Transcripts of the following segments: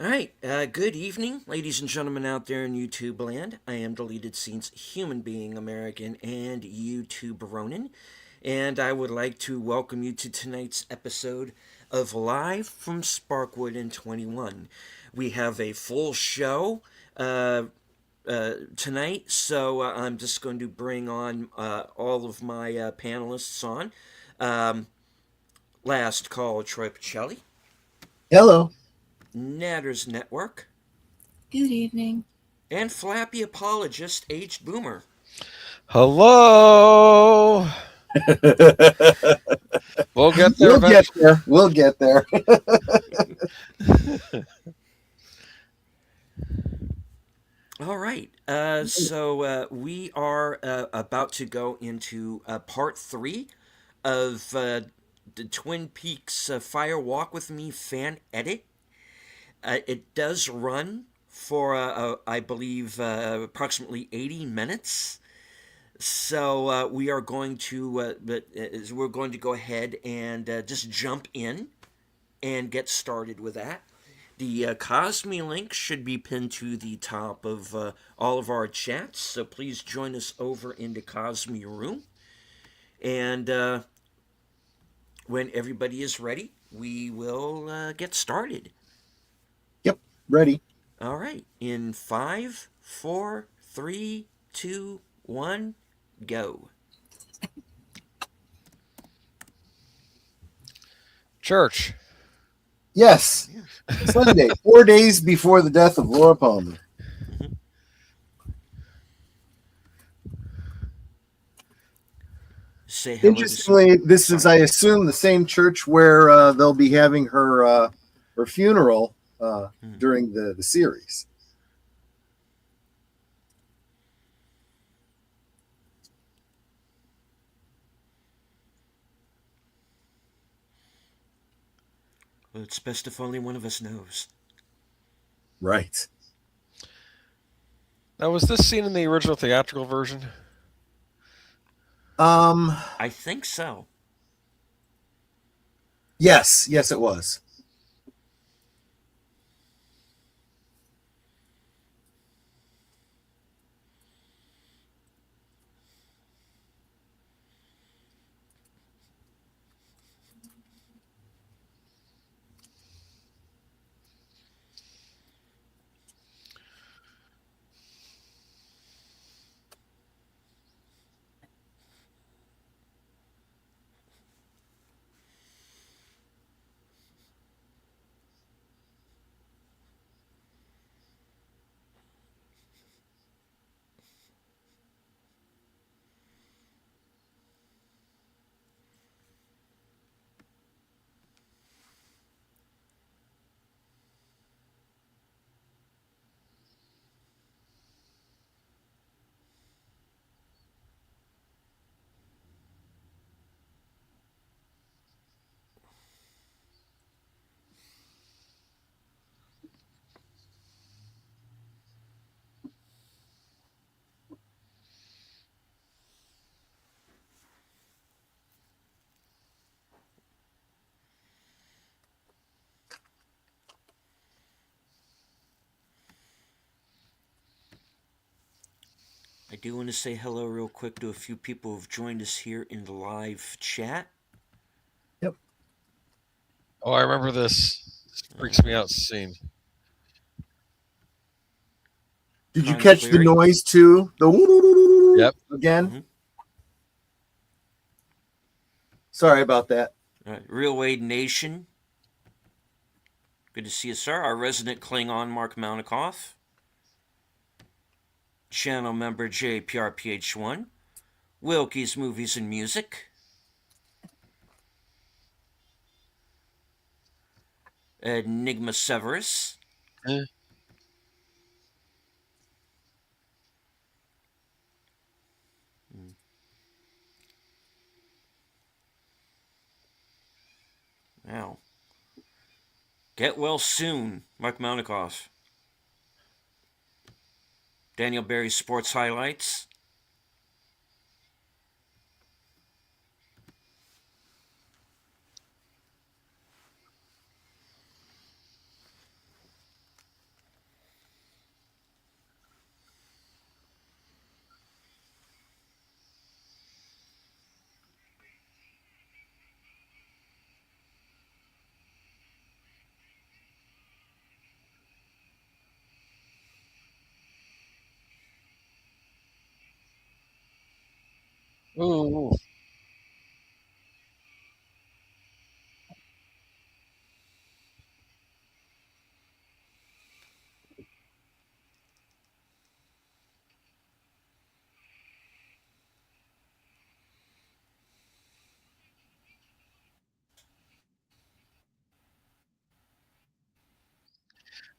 All right, good evening, ladies and gentlemen out there in YouTube land. I am Deleted Scenes Human Being American and YouTube Ronin, and I would like to welcome you to tonight's episode of Live from Sparkwood in 21. We have a full show tonight, so I'm just going to bring on all of my panelists on. Um, Last call, Troy Pacelli, Hello. Natters Network, Good evening. and Flappy Apologist Aged Boomer. Hello. We'll get there We'll get eventually. there. We'll get there. All right. So we are about to go into part three of the Twin Peaks Fire Walk with Me fan edit. It does run for, I believe, approximately 80 minutes. So we're going to go ahead and just jump in and get started with that. The Cosme link should be pinned to the top of all of our chats, so please join us over in the Cosme room. And when everybody is ready, we will get started. Yep, ready. All right, in 5, 4, 3, 2, 1, go. Church. Yes. Sunday, 4 days before the death of Laura Palmer. Say hello. Interestingly, this is, I assume, the same church where they'll be having her funeral during the series. Well, it's best if only one of us knows. Right. Now, was this scene in the original theatrical version? I think so. Yes, it was. I do want to say hello real quick to a few people who've joined us here in the live chat. Yep. Oh, I remember this. This freaks me out scene. Did you Con catch the Cleary. noise too? The Yep. again? Mm-hmm. Sorry about that. Real Wade Nation. Good to see you, sir. Our resident Klingon, Mark Mounikoff. Channel member JPRPH1. Wilkie's Movies and Music. Enigma Severus. Eh. Wow. Get well soon, Mark Mounikoff. Daniel Barry's Sports Highlights. Ooh.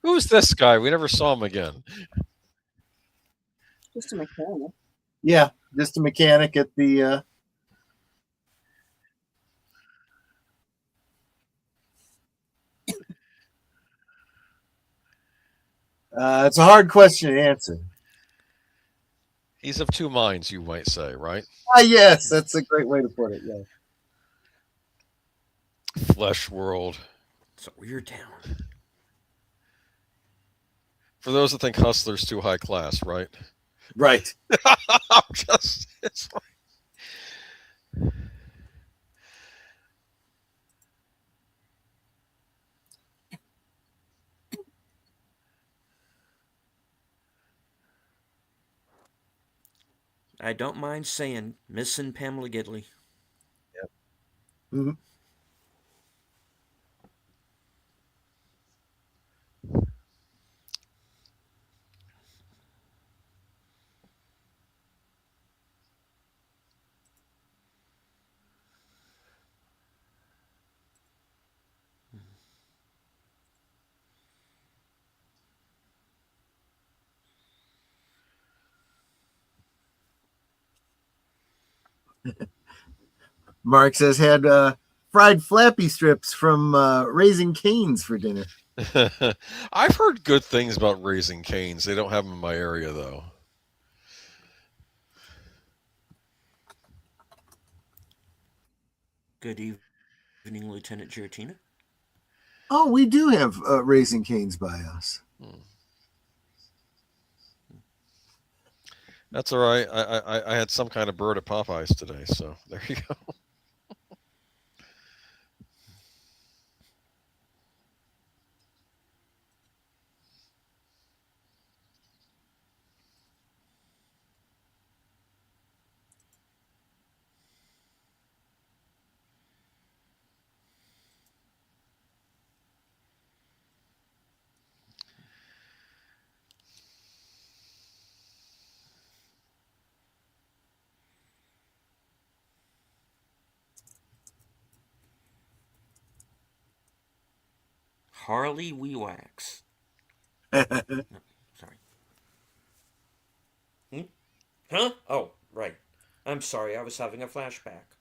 Who's this guy? We never saw him again. Just a mechanic. Yeah, just a mechanic at the. It's a hard question to answer. He's of two minds, you might say, right? Ah, yes, that's a great way to put it. Yeah. Flesh world. It's a weird town. For those that think Hustler's too high class, right? Right. I'm just. It's I don't mind saying, missing Pamela Gidley. Mhm. Mark says had fried flappy strips from Raising Cane's for dinner. I've heard good things about Raising Canes. They don't have them in my area, though. Good evening, Lieutenant Giratina. Oh, we do have Raising Cane's by us. Hmm. That's all right. I had some kind of bird at Popeyes today, so there you go. Harley Weewax. No, sorry. Hmm? Huh? Oh, right. I'm sorry, I was having a flashback.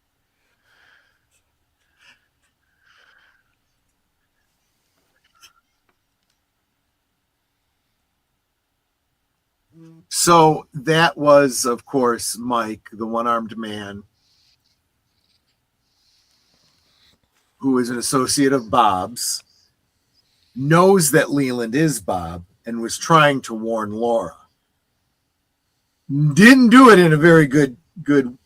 So that was, of course, Mike, the one armed man, who is an associate of Bob's, knows that Leland is Bob, and was trying to warn Laura. Didn't do it in a very good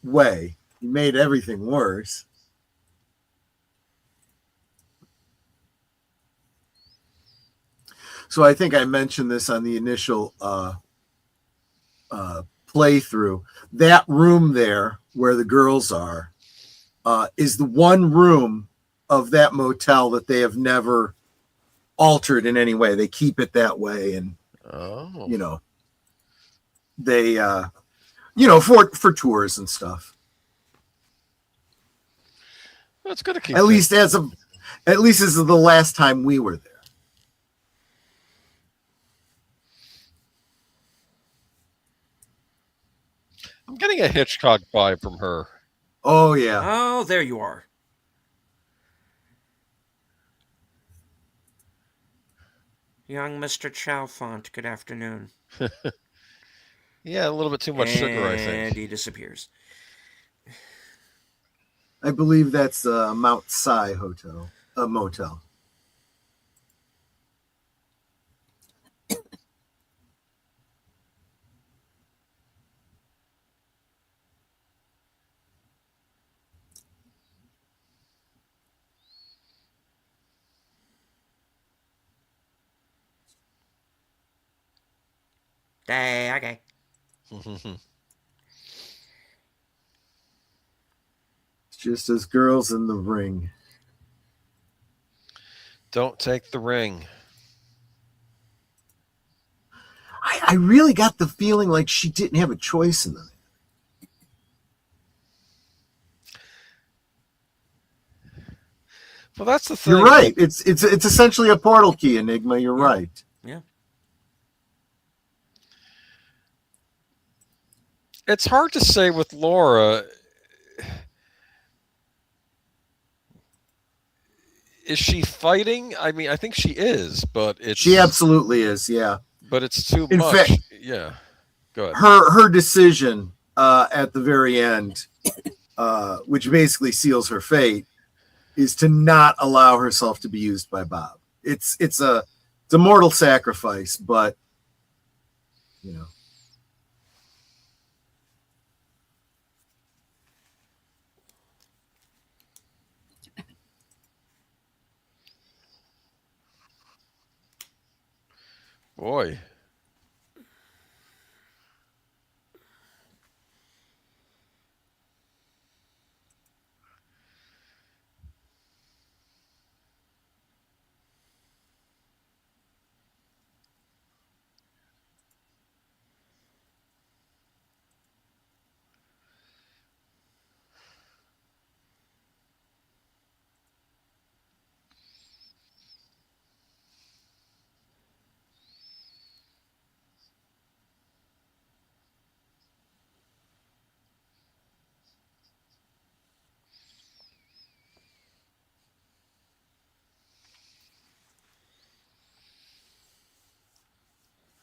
way. He made everything worse. So I think I mentioned this on the initial playthrough. That room there where the girls are is the one room of that motel that they have never altered in any way. They keep it that way, and Oh, you know they for tours and stuff. that's going to keep At things. least as of the last time we were there. I'm getting a Hitchcock vibe from her. Oh yeah. Oh, there you are. Young Mr. Chalfont, good afternoon. Yeah, a little bit too much sugar, I And think. he disappears. I believe that's Mount Si Hotel, a motel. Hey, okay. Just as girls in the ring. Don't take the ring. I really got the feeling like she didn't have a choice in them. Well, that's the You're thing. right. It's essentially a portal key enigma. You're Yeah. right. Yeah. It's hard to say with Laura. Is she fighting? I mean, I think she is, She absolutely is. Yeah. but it's too In much. fact, Yeah. Go ahead. her decision at the very end, which basically seals her fate, is to not allow herself to be used by Bob. It's a mortal sacrifice, but you know. Boy.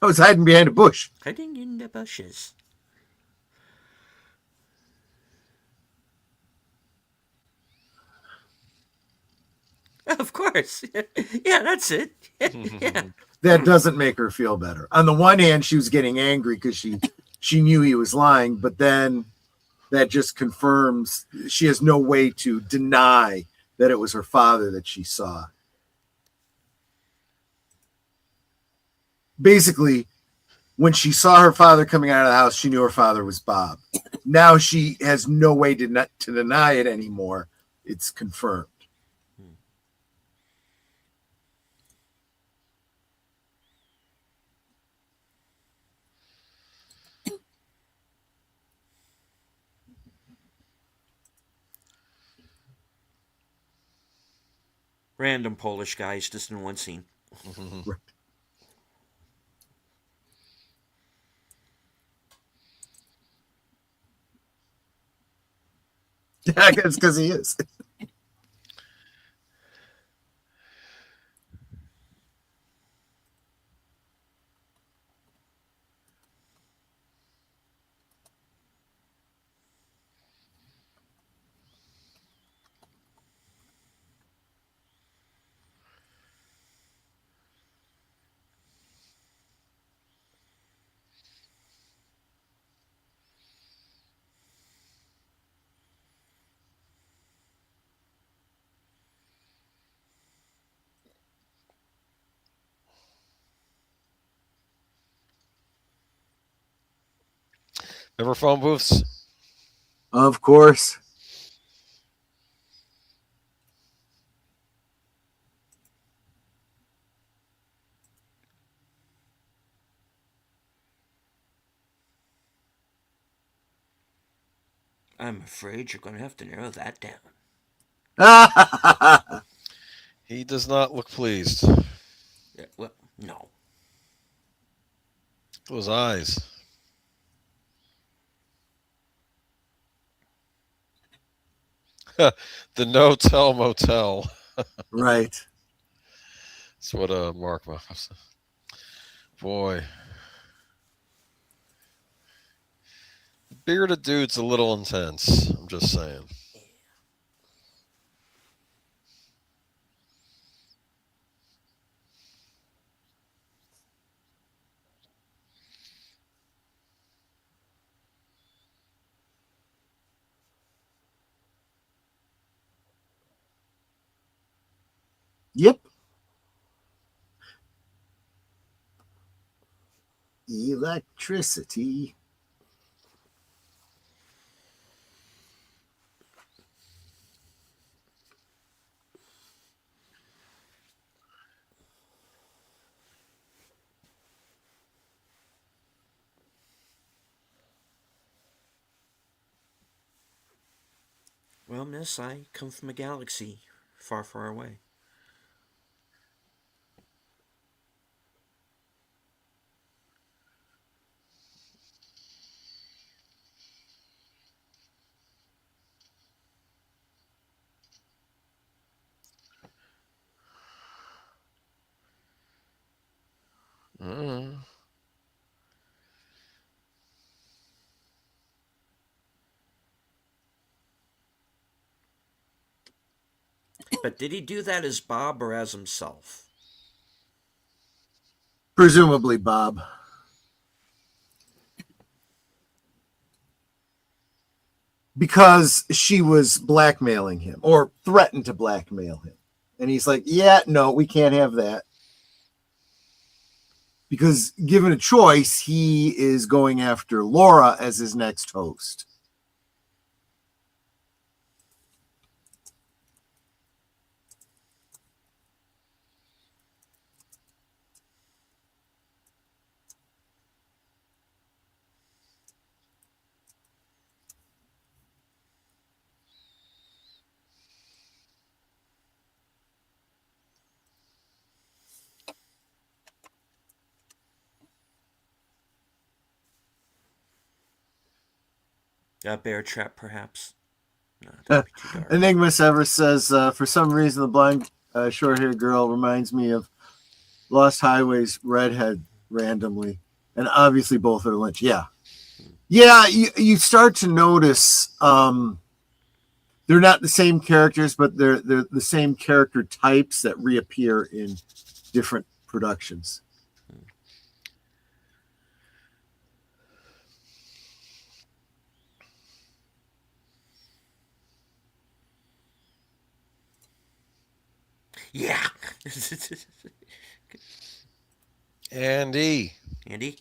I was hiding behind a bush. Hiding in the bushes. Of course. Yeah, that's it. Yeah. That doesn't make her feel better. On the one hand, she was getting angry because she knew he was lying, but then that just confirms she has no way to deny that it was her father that she saw. Basically, when she saw her father coming out of the house, she knew her father was Bob. Now she has no way to deny it anymore. It's confirmed. Random Polish guys just in one scene. I guess because he is. Remember phone booths? Of course. I'm afraid you're going to have to narrow that down. He does not look pleased. Yeah, well, no. Those eyes. The no tell motel. Right. That's what Mark said. Boy. The bearded dude's a little intense. I'm just saying. Yep. Electricity. Well, miss, I come from a galaxy far, far away. Mm. But did he do that as Bob or as himself? Presumably, Bob. Because she was blackmailing him or threatened to blackmail him. And he's like, yeah, no, we can't have that. Because given a choice, he is going after Laura as his next host. A bear trap, perhaps? No, that would be too dark. Enigma Sever says, for some reason, the blind short-haired girl reminds me of Lost Highway's redhead randomly. And obviously both are Lynch. Yeah. Yeah, you start to notice they're not the same characters, but they're the same character types that reappear in different productions. Yeah! Andy. Andy?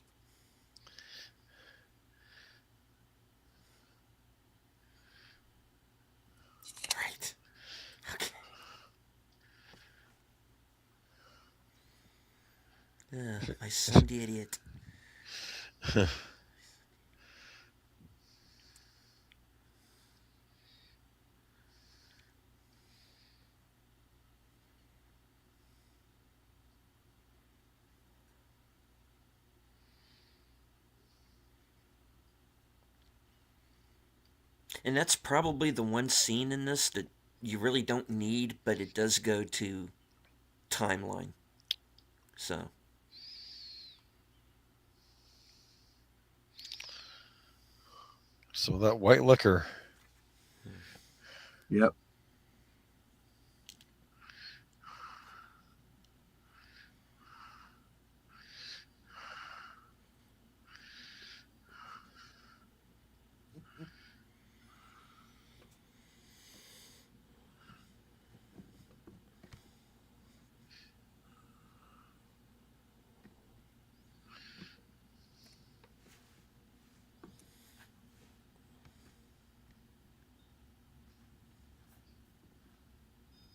Right. Okay. My son, the idiot. And that's probably the one scene in this that you really don't need, but it does go to timeline. So. So that white liquor. Yep.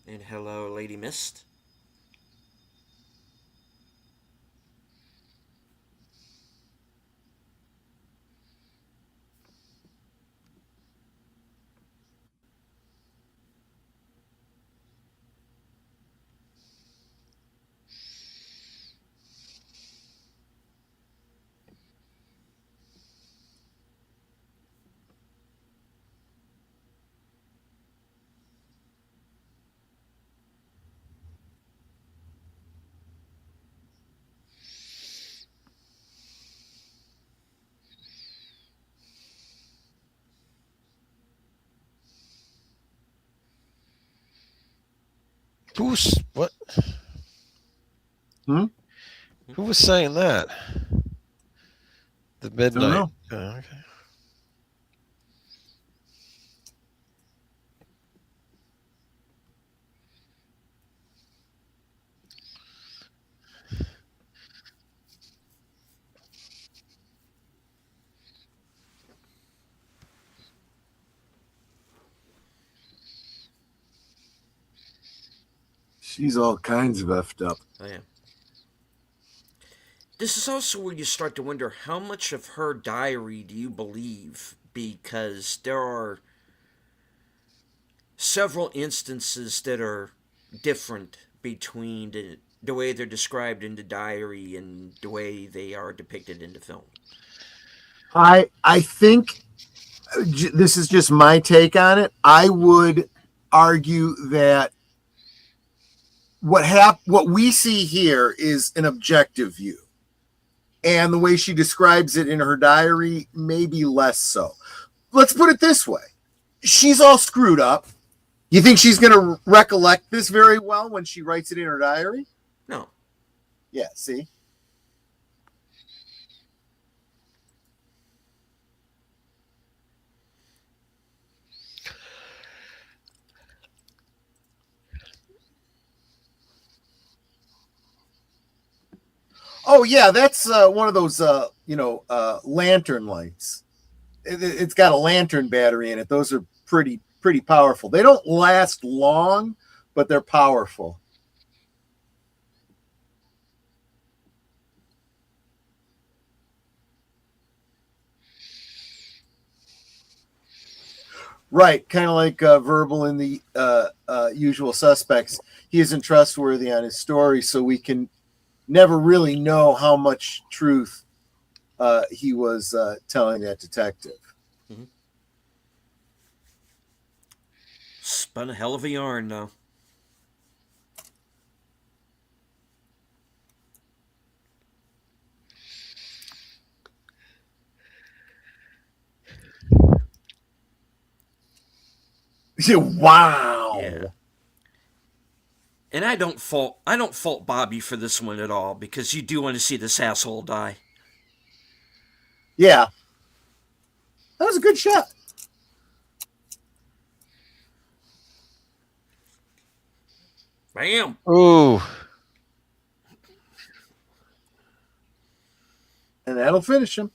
And hello, Lady Mist. What? Hmm? Who was saying that? The midnight. Don't know. Okay. She's all kinds of effed up. Oh, yeah. This is also where you start to wonder how much of her diary do you believe? Because there are several instances that are different between the way they're described in the diary and the way they are depicted in the film. I think this is just my take on it. I would argue that what we see here is an objective view, and the way she describes it in her diary maybe less so. Let's put it this way: she's all screwed up. You think she's going to recollect this very well when she writes it in her diary? No. Yeah. See. Oh yeah, that's one of those lantern lights. It's got a lantern battery in it. Those are pretty powerful. They don't last long, but they're powerful. Right, kind of like Verbal in the Usual Suspects. He isn't trustworthy on his story, so we can never really know how much truth he was telling that detective. Mm-hmm. Spun a hell of a yarn, though. Wow. Yeah. And I don't fault Bobby for this one at all, because you do want to see this asshole die. Yeah. That was a good shot. Bam! Ooh. And that'll finish him.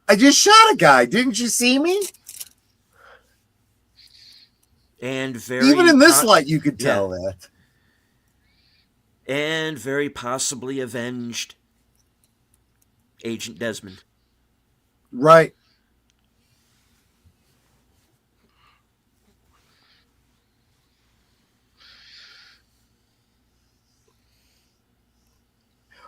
I just shot a guy. Didn't you see me? And very even in this light, you could tell that. And very possibly avenged Agent Desmond. Right.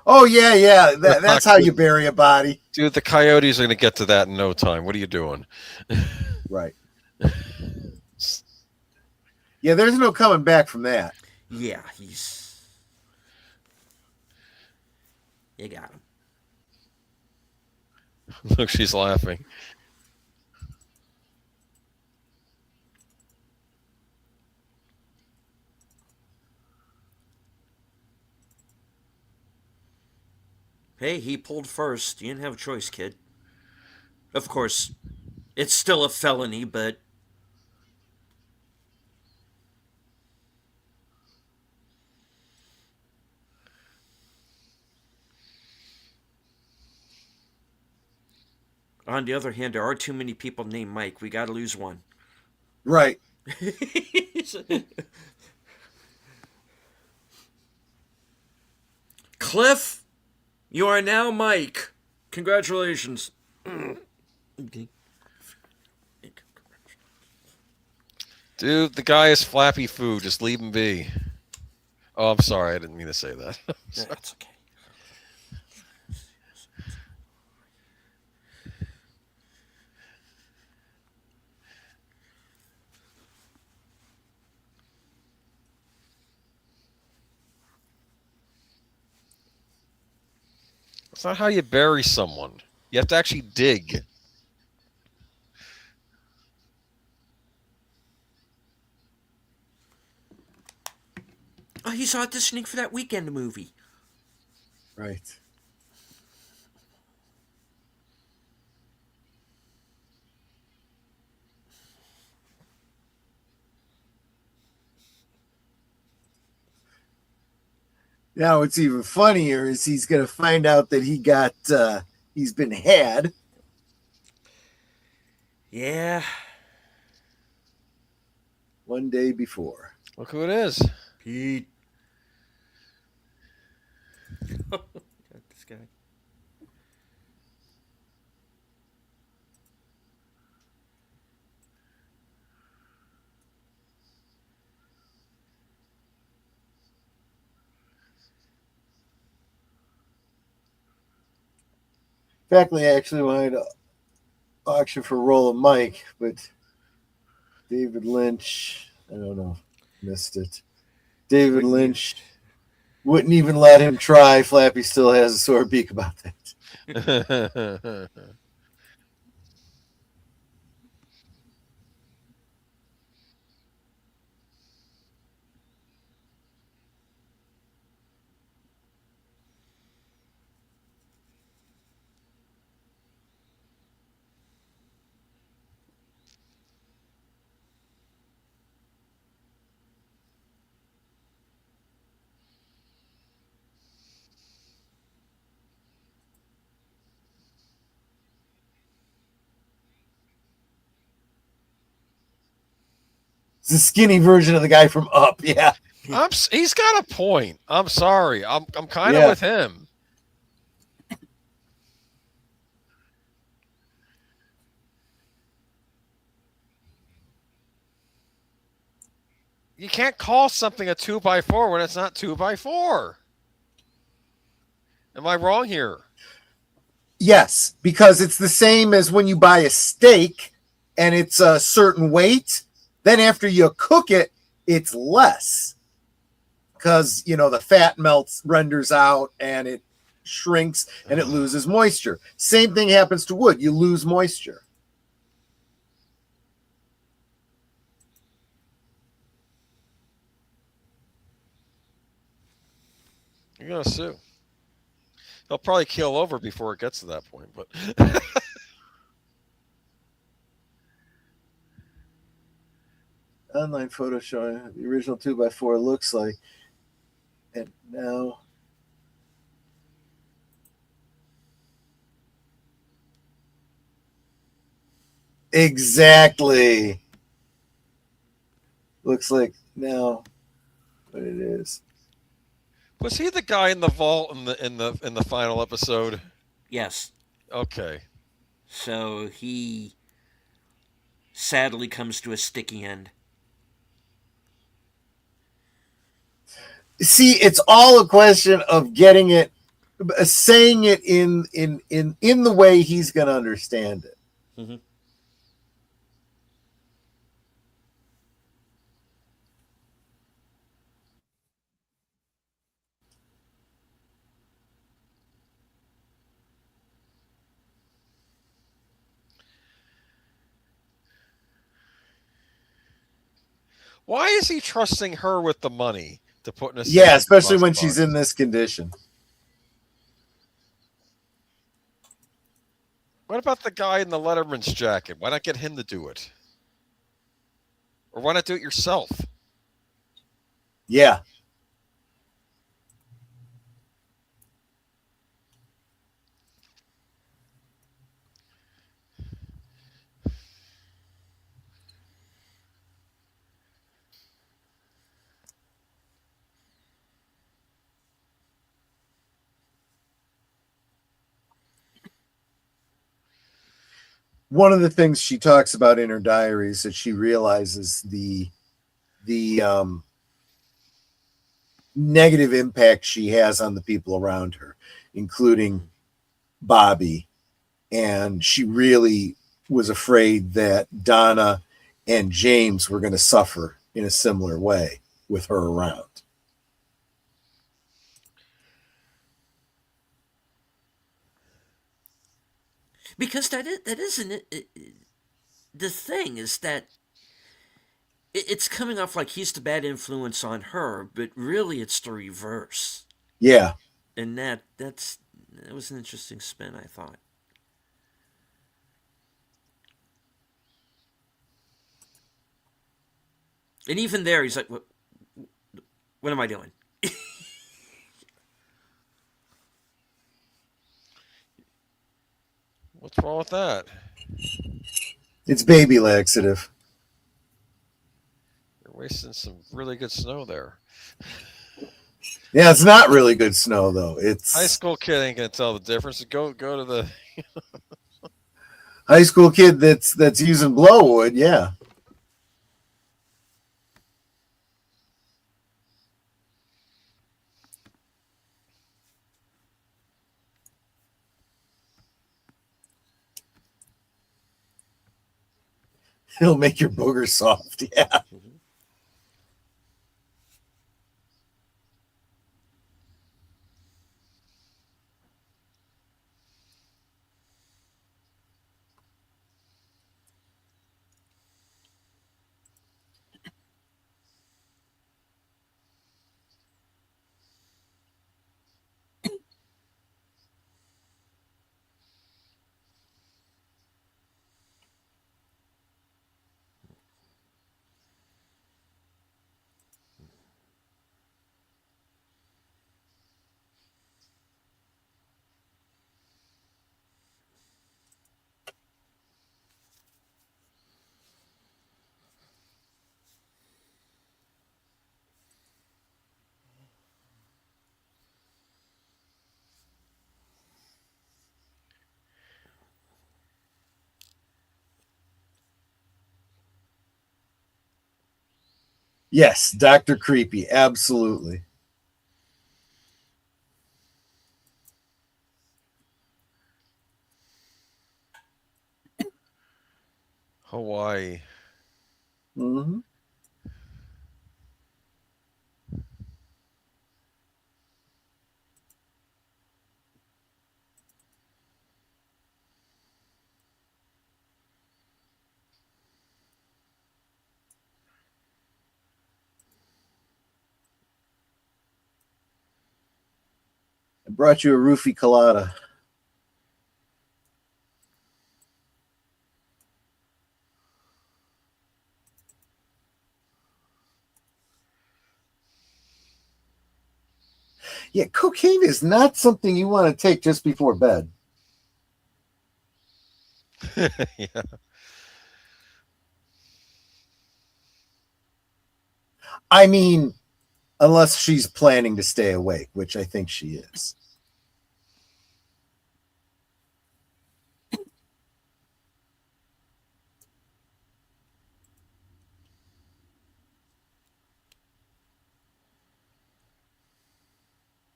Oh yeah. That's how you bury a body. Dude, the coyotes are going to get to that in no time. What are you doing? Right. Yeah, there's no coming back from that. Yeah, you got him. Look, she's laughing. Hey, he pulled first. You didn't have a choice, kid. Of course, it's still a felony, but on the other hand, there are too many people named Mike. We gotta lose one. Right. Cliff, you are now Mike. Congratulations. Okay. Dude, the guy is Flappy Food. Just leave him be. Oh, I'm sorry. I didn't mean to say that. That's okay. That's not how you bury someone. You have to actually dig. Oh, he's auditioning for that Weekend movie. Right. Now, what's even funnier is he's going to find out that he's been had. Yeah. One day before. Look who it is. Pete. God, this guy. fact, I actually wanted to auction for Roll of Mike, but David Lynch, I don't know, missed it. David Wouldn't you? Lynch wouldn't even let him try. Flappy still has a sore beak about that. It's the skinny version of the guy from Up. Yeah. He's got a point. I'm sorry. I'm kind of Yeah. with him. You can't call something a 2x4 when it's not 2x4. Am I wrong here? Yes, because it's the same as when you buy a steak and it's a certain weight. Then after you cook it, it's less because the fat melts, renders out, and it shrinks and it loses moisture. Same thing happens to wood. You lose moisture. You're gonna sue. He'll probably keel over before it gets to that point, but Online photo showing the original 2x4 looks like. And now. Exactly. Looks like now what it is. was he the guy in the vault in the final episode? Yes. Okay. So he sadly comes to a sticky end. See, it's all a question of getting it, saying it in the way he's going to understand it. Mm-hmm. Why is he trusting her with the money to put in a Yeah, safety especially when deposit she's box? in this condition. What about the guy in the Letterman's jacket? Why not get him to do it? Or why not do it yourself? Yeah. One of the things she talks about in her diaries that she realizes the negative impact she has on the people around her, including Bobby. And she really was afraid that Donna and James were going to suffer in a similar way with her around. Because that isn't it. The thing is that it's coming off like he's the bad influence on her, but really it's the reverse. Yeah. And that was an interesting spin, I thought. And even there, he's like, what am I doing?" What's wrong with that? It's baby laxative. You're wasting some really good snow there. Yeah, it's not really good snow though. It's High school kid ain't gonna tell the difference. Go to the. high school kid that's using blowwood. Yeah. It'll make your booger soft. Yeah. Mhm. Yes, Dr. Creepy. Absolutely. Hawaii. Hmm. I brought you a roofie colada. Yeah, cocaine is not something you want to take just before bed. Yeah. I mean, unless she's planning to stay awake, which I think she is.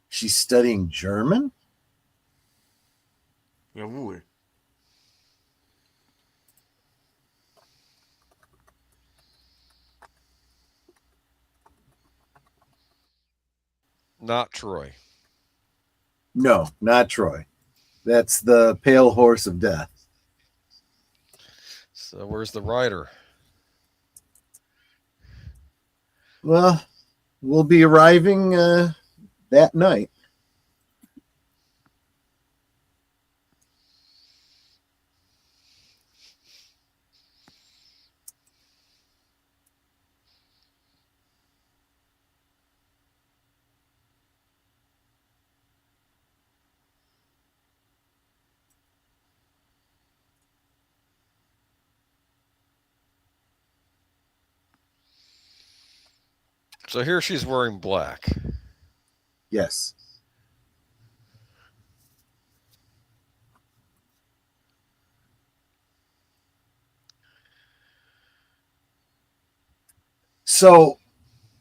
She's studying German? Jawohl. Not Troy. No, not Troy. That's the pale horse of death. So where's the rider? Well, we'll be arriving that night. So here she's wearing black. Yes. So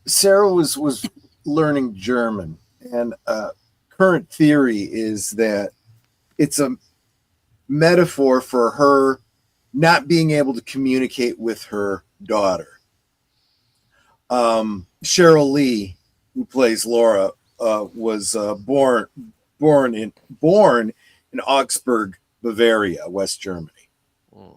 Sarah was learning German, and current theory is that it's a metaphor for her not being able to communicate with her daughter. Cheryl Lee, who plays Laura, was born in Augsburg, Bavaria, West Germany. Hmm.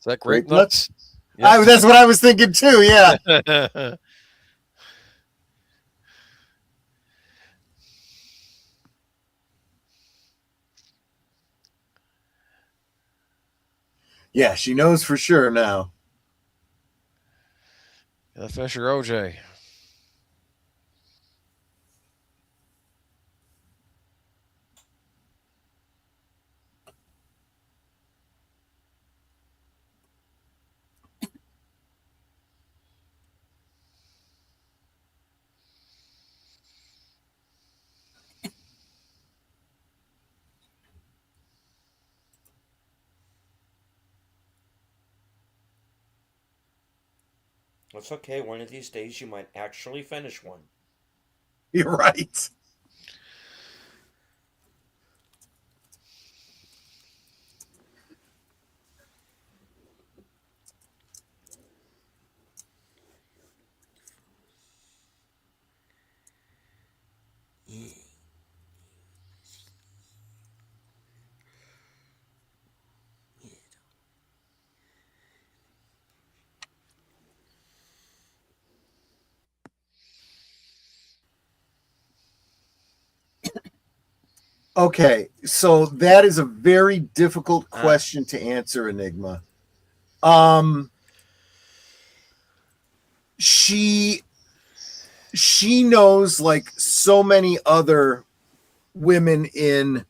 Is that Grape grape nuts? That's what I was thinking too. Yeah. Yep. Yeah, she knows for sure now. Finish your OJ. That's okay. One of these days you might actually finish one. You're right. Okay, so that is a very difficult question to answer, Enigma. She knows, like so many other women in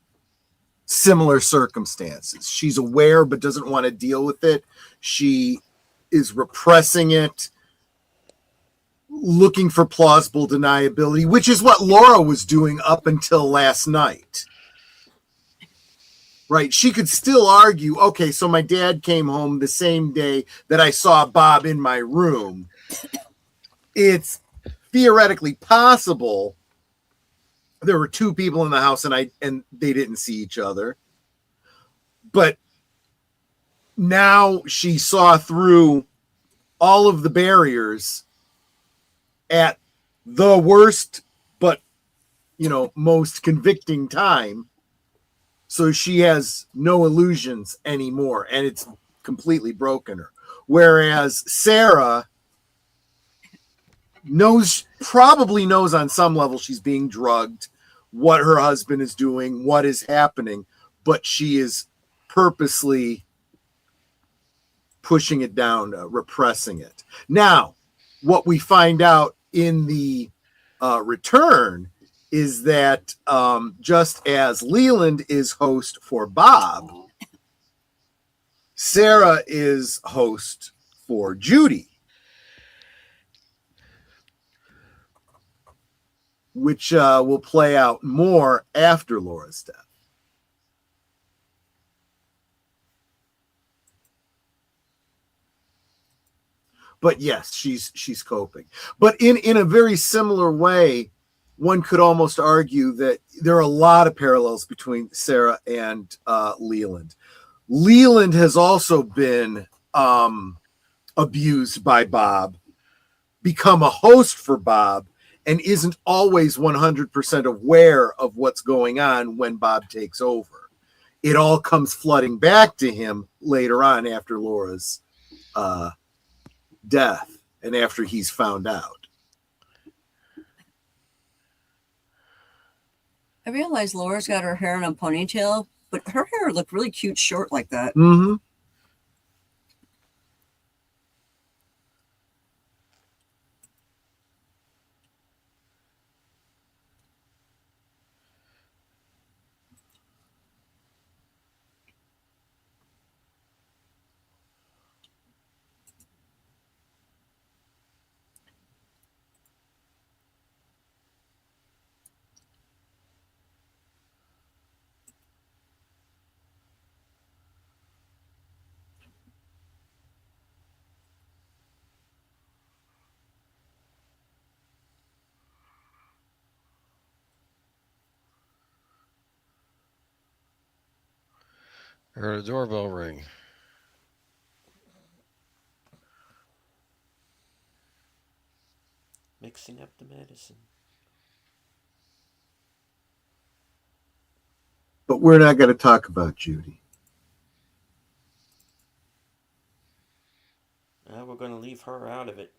similar circumstances. She's aware but doesn't want to deal with it. She is repressing it, looking for plausible deniability, which is what Laura was doing up until last night. Right? She could still argue, okay, so my dad came home the same day that I saw Bob in my room. It's theoretically possible there were two people in the house and they didn't see each other. But now she saw through all of the barriers at the worst, but most convicting time. So she has no illusions anymore, and it's completely broken her. Whereas Sarah probably knows on some level she's being drugged, what her husband is doing, what is happening, but she is purposely pushing it down, repressing it. Now, what we find out in the return is that just as Leland is host for Bob, Sarah is host for Judy, which will play out more after Laura's death. But yes, she's coping. But in a very similar way, one could almost argue that there are a lot of parallels between Sarah and Leland. Leland has also been abused by Bob, become a host for Bob, and isn't always 100% aware of what's going on when Bob takes over. It all comes flooding back to him later on after Laura's death and after he's found out. I realized Laura's got her hair in a ponytail, but her hair looked really cute short like that. Mm-hmm. I heard a doorbell ring. Mixing up the medicine. But we're not going to talk about Judy. going to leave her out of it.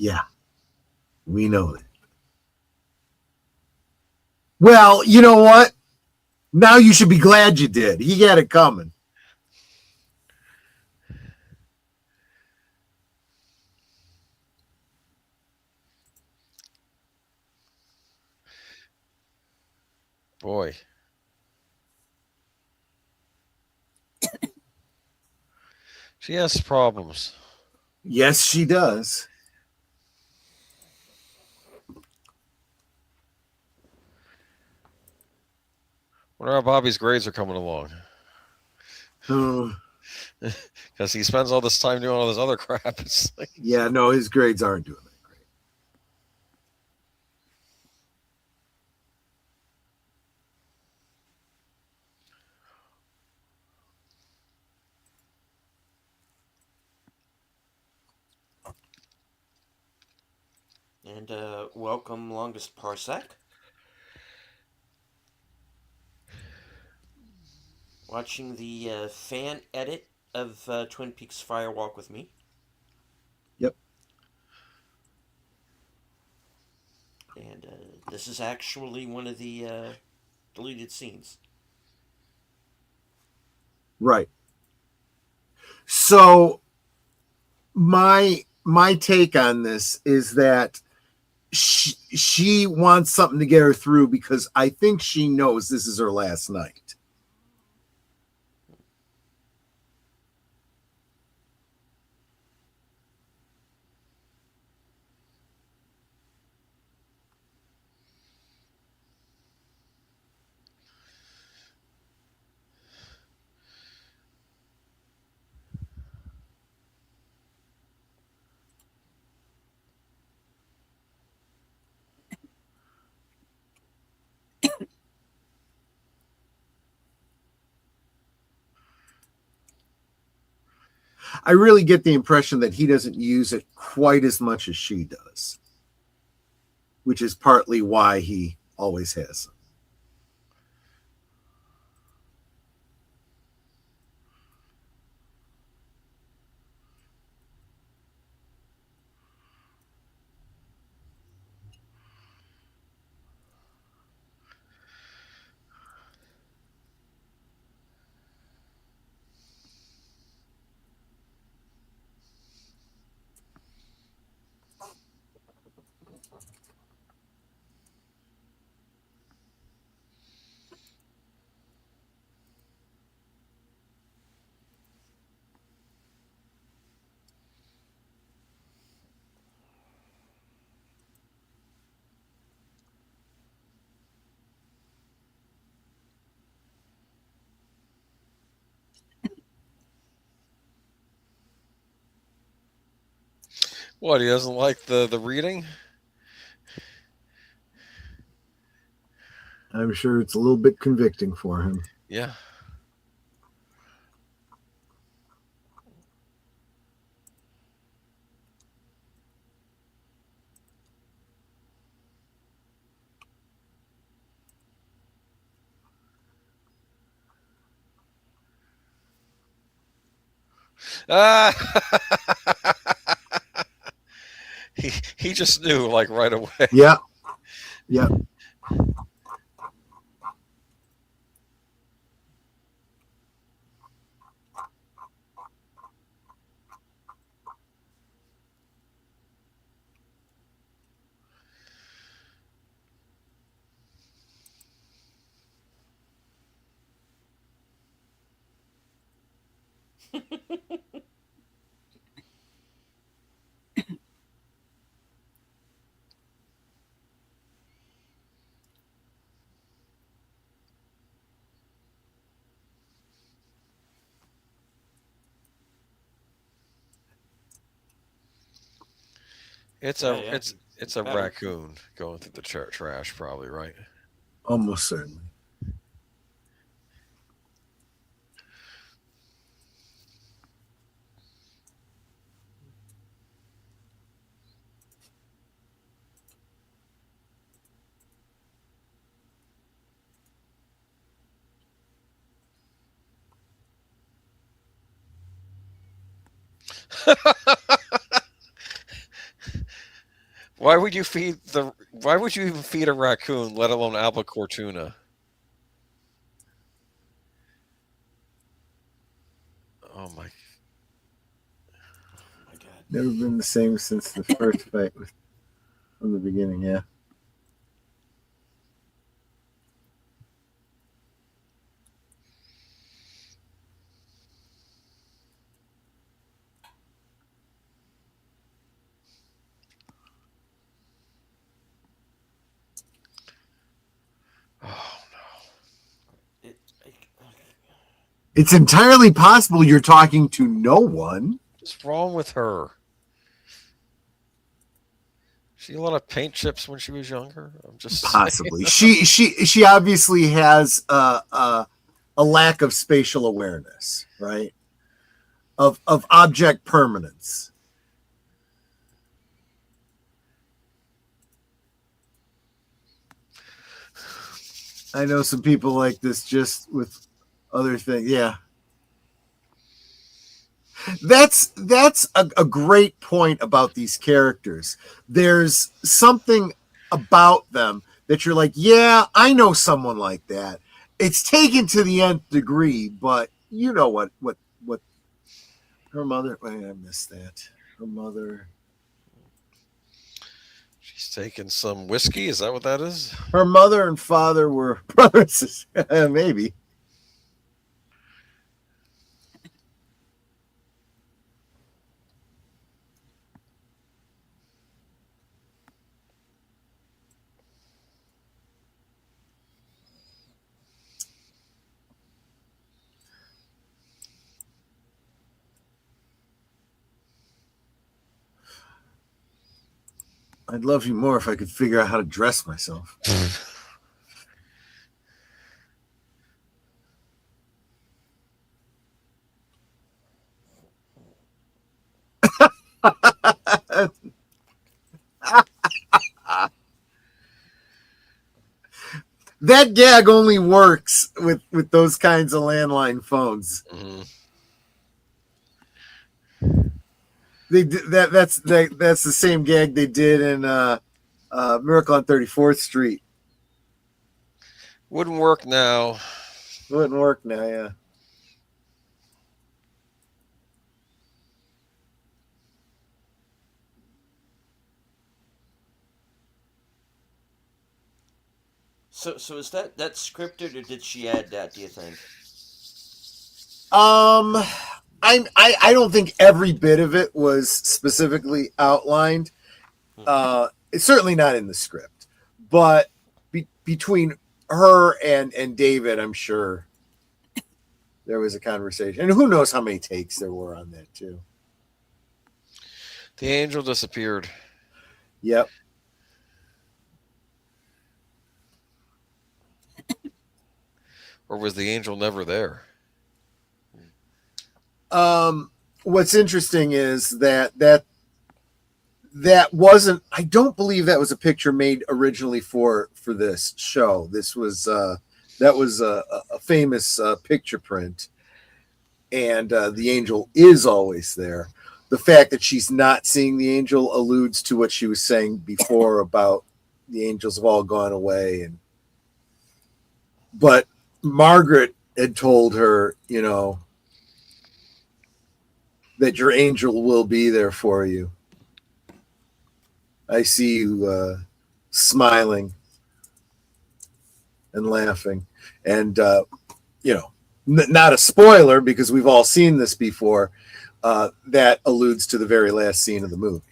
Yeah, we know it. Well, you know what? Now you should be glad you did. He had it coming. Boy, she has problems. Yes, she does. Wonder how Bobby's grades are coming along. Oh, Because he spends all this time doing all this other crap. It's like, yeah, no, his grades aren't doing that great. And welcome, longest parsec. Watching the fan edit of Twin Peaks Firewalk with me. Yep. And this is actually one of the deleted scenes. Right. So my take on this is that she wants something to get her through because I think she knows this is her last night. I really get the impression that he doesn't use it quite as much as she does, which is partly why he always has them. what, he doesn't like the reading? I'm sure it's a little bit convicting for him. Yeah. Ah! he just knew, like, right away. Yeah. Yeah. It's Yeah, a yeah. it's It's a better. raccoon going through the trash, probably, right? Almost certainly. Why would you even feed a raccoon, let alone albacore tuna? Oh my! Oh my God. Never been the same since the first fight from the beginning. Yeah. Oh, It, I, It's entirely possible you're talking to no one. what's wrong with her? She a lot of paint chips when she was younger. I'm just saying. Possibly. She obviously has a lack of spatial awareness, right? Of object permanence. I know some people like this just with other things. Yeah. That's a great point about these characters. There's something about them that you're like, yeah, I know someone like that. It's taken to the nth degree, but you know what her mother. Wait, I missed that. Her mother. She's taking some whiskey. Is that what that is? Her mother and father were brothers. Maybe. I'd love you more if I could figure out how to dress myself. That gag only works with those kinds of landline phones. Hmm. That's the same gag they did in Miracle on 34th Street. Wouldn't work now. Wouldn't work now, yeah. so is that scripted, or did she add that? Do you think? Um, I don't think every bit of it was specifically outlined. It's certainly not in the script, but between her and David, I'm sure there was a conversation, and who knows how many takes there were on that too. The angel disappeared. Yep. Or was the angel never there? What's interesting is that wasn't. I don't believe that was a picture made originally for this show. This was that was a famous picture print, and the angel is always there. The fact that she's not seeing the angel alludes to what she was saying before about the angels have all gone away, and but Margaret had told her, that your angel will be there for you. I see you smiling and laughing. And, not a spoiler because we've all seen this before. That alludes to the very last scene of the movie.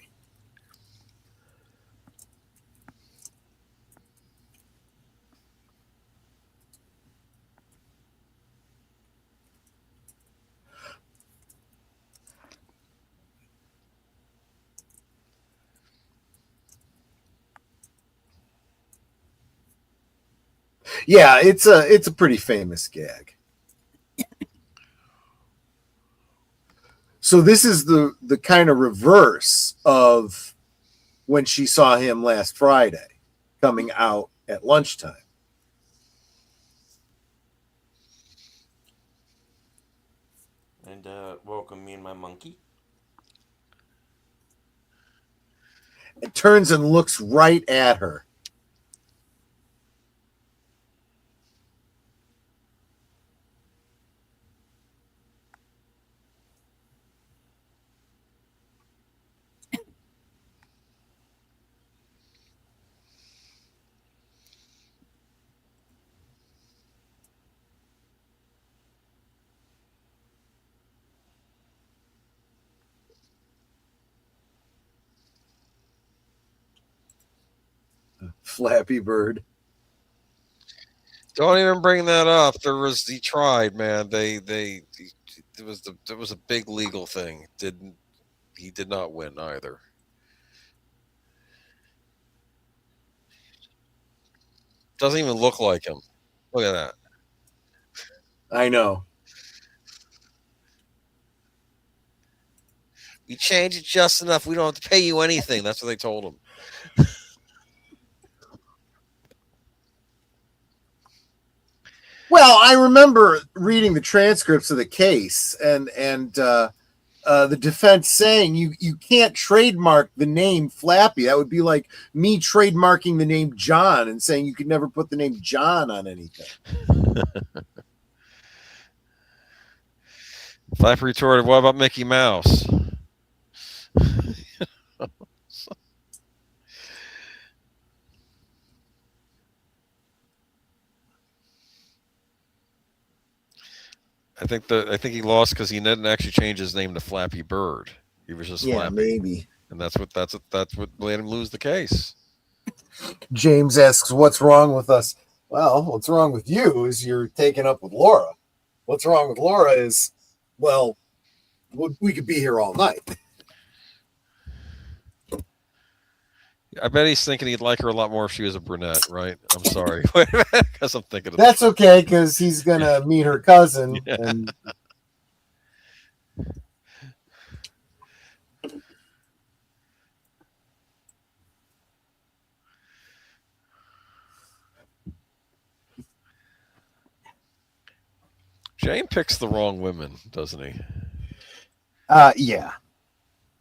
Yeah, it's a pretty famous gag. So this is the kind of reverse of when she saw him last Friday coming out at lunchtime. And welcome me and my monkey. And turns and looks right at her. Flappy Bird. Don't even bring that up. He tried, man. There was a big legal thing. He did not win either. Doesn't even look like him. Look at that. I know. We change it just enough. We don't have to pay you anything. That's what they told him. Well, I remember reading the transcripts of the case, and the defense saying you can't trademark the name Flappy. That would be like me trademarking the name John and saying you could never put the name John on anything. Flappy retorted, "What about Mickey Mouse?" I think he lost because he didn't actually change his name to Flappy Bird. He was just Flappy, Maybe. and that's what made him lose the case. James asks, "What's wrong with us?" Well, what's wrong with you is you're taken up with Laura. What's wrong with Laura is, well, we could be here all night. I bet he's thinking he'd like her a lot more if she was a brunette, right? I'm sorry, because I'm thinking of That's okay, because he's gonna meet her cousin. Yeah. And Jane picks the wrong women, doesn't he? yeah,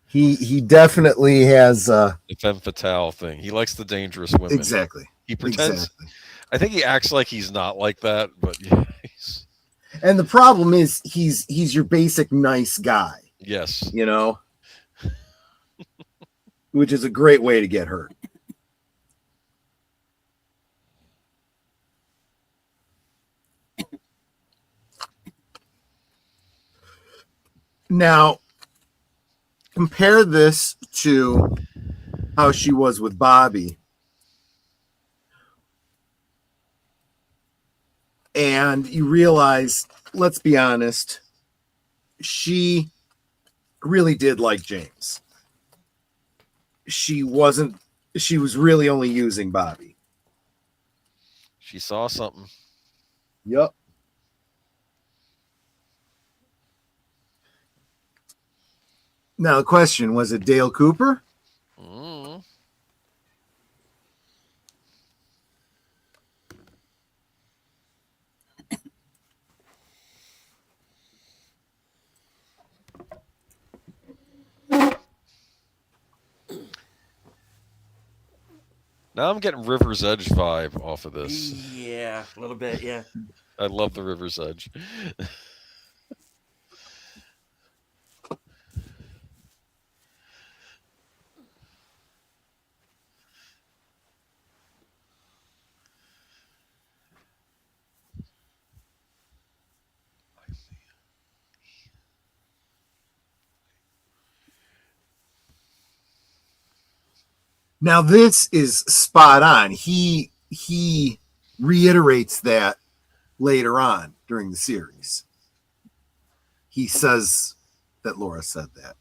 he definitely has The femme fatale thing. He likes the dangerous women. exactly. He pretends. Exactly. I think he acts like he's not like that, but yeah, And the problem is he's your basic nice guy, yes. you know, which is a great way to get hurt. Now, compare this to how she was with Bobby. And you realize, let's be honest, she really did like James. She was really only using Bobby. She saw something. Yep. Now the question, was it Dale Cooper? Mm. Now I'm getting River's Edge vibe off of this. Yeah, a little bit. Yeah. I love the River's Edge. Now this is spot on. He reiterates that later on during the series. He says that Laura said that.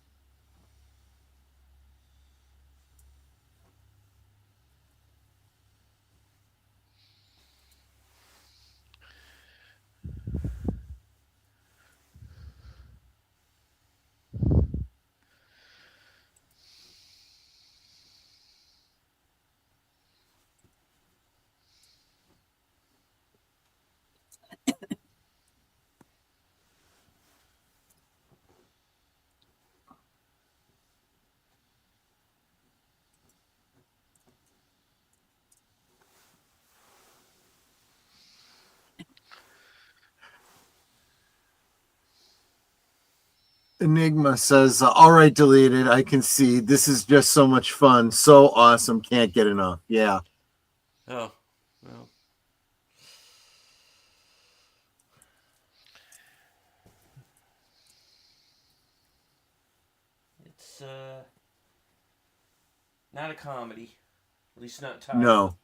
Enigma says, all right, deleted. I can see. This is just so much fun. So awesome. Can't get enough. Yeah. Oh, well. It's not a comedy. At least not titled. No.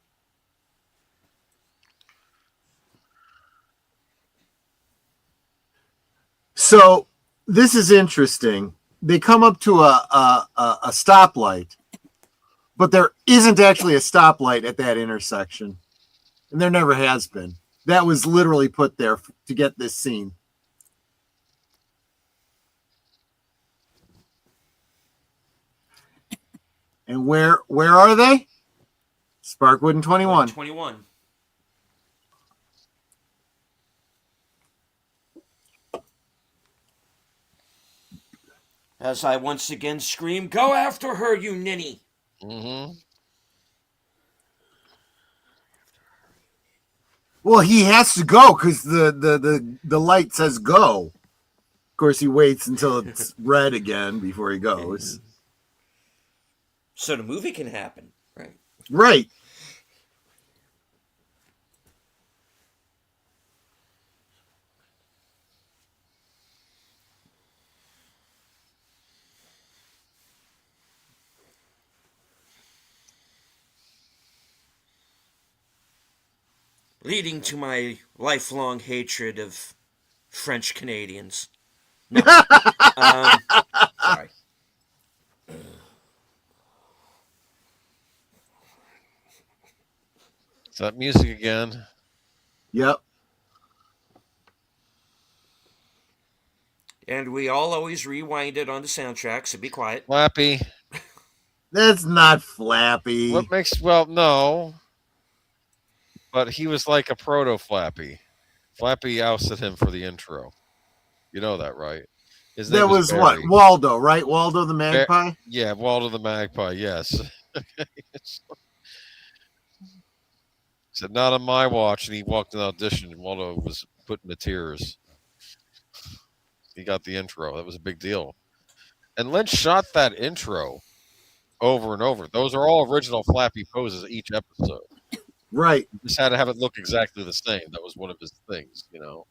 So this is interesting. They come up to a stoplight, but there isn't actually a stoplight at that intersection. And there never has been. That was literally put there to get this scene. And where are they? Sparkwood and 21. 21. As I once again scream, "Go after her, you ninny!" Mm-hmm. Well, he has to go because the light says go. Of course, he waits until it's red again before he goes. So the movie can happen, right? Right. Leading to my lifelong hatred of French Canadians. No. Sorry. Is that music again? Yep. And we all always rewind it on the soundtrack, so be quiet. Flappy. That's not Flappy. What makes well no. But he was like a proto Flappy. Flappy ousted him for the intro. You know that, right? His name That was what? Barry. Waldo, right? Waldo the Magpie? Yeah, Waldo the Magpie, yes. Said, not on my watch, and he walked in the audition, and Waldo was put into tears. He got the intro. That was a big deal. And Lynch shot that intro over and over. Those are all original Flappy poses each episode. Right. He just had to have it look exactly the same. That was one of his things, you know.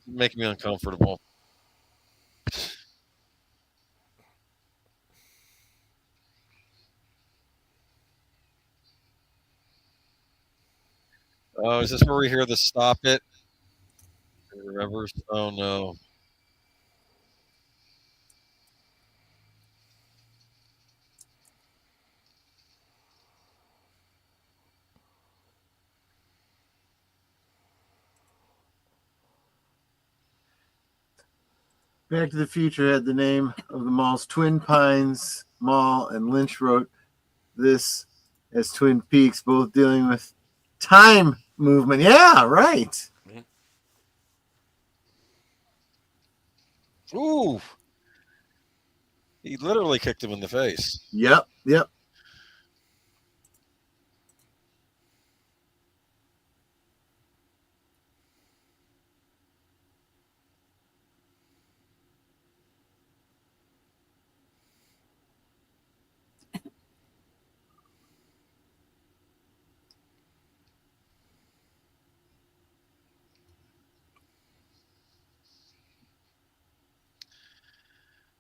Making me uncomfortable. Oh, is this where we hear the stop it? Remember? Oh no. Back to the Future had the name of the mall's Twin Pines Mall, and Lynch wrote this as Twin Peaks, both dealing with time movement. Yeah, right. Ooh. He literally kicked him in the face. Yep.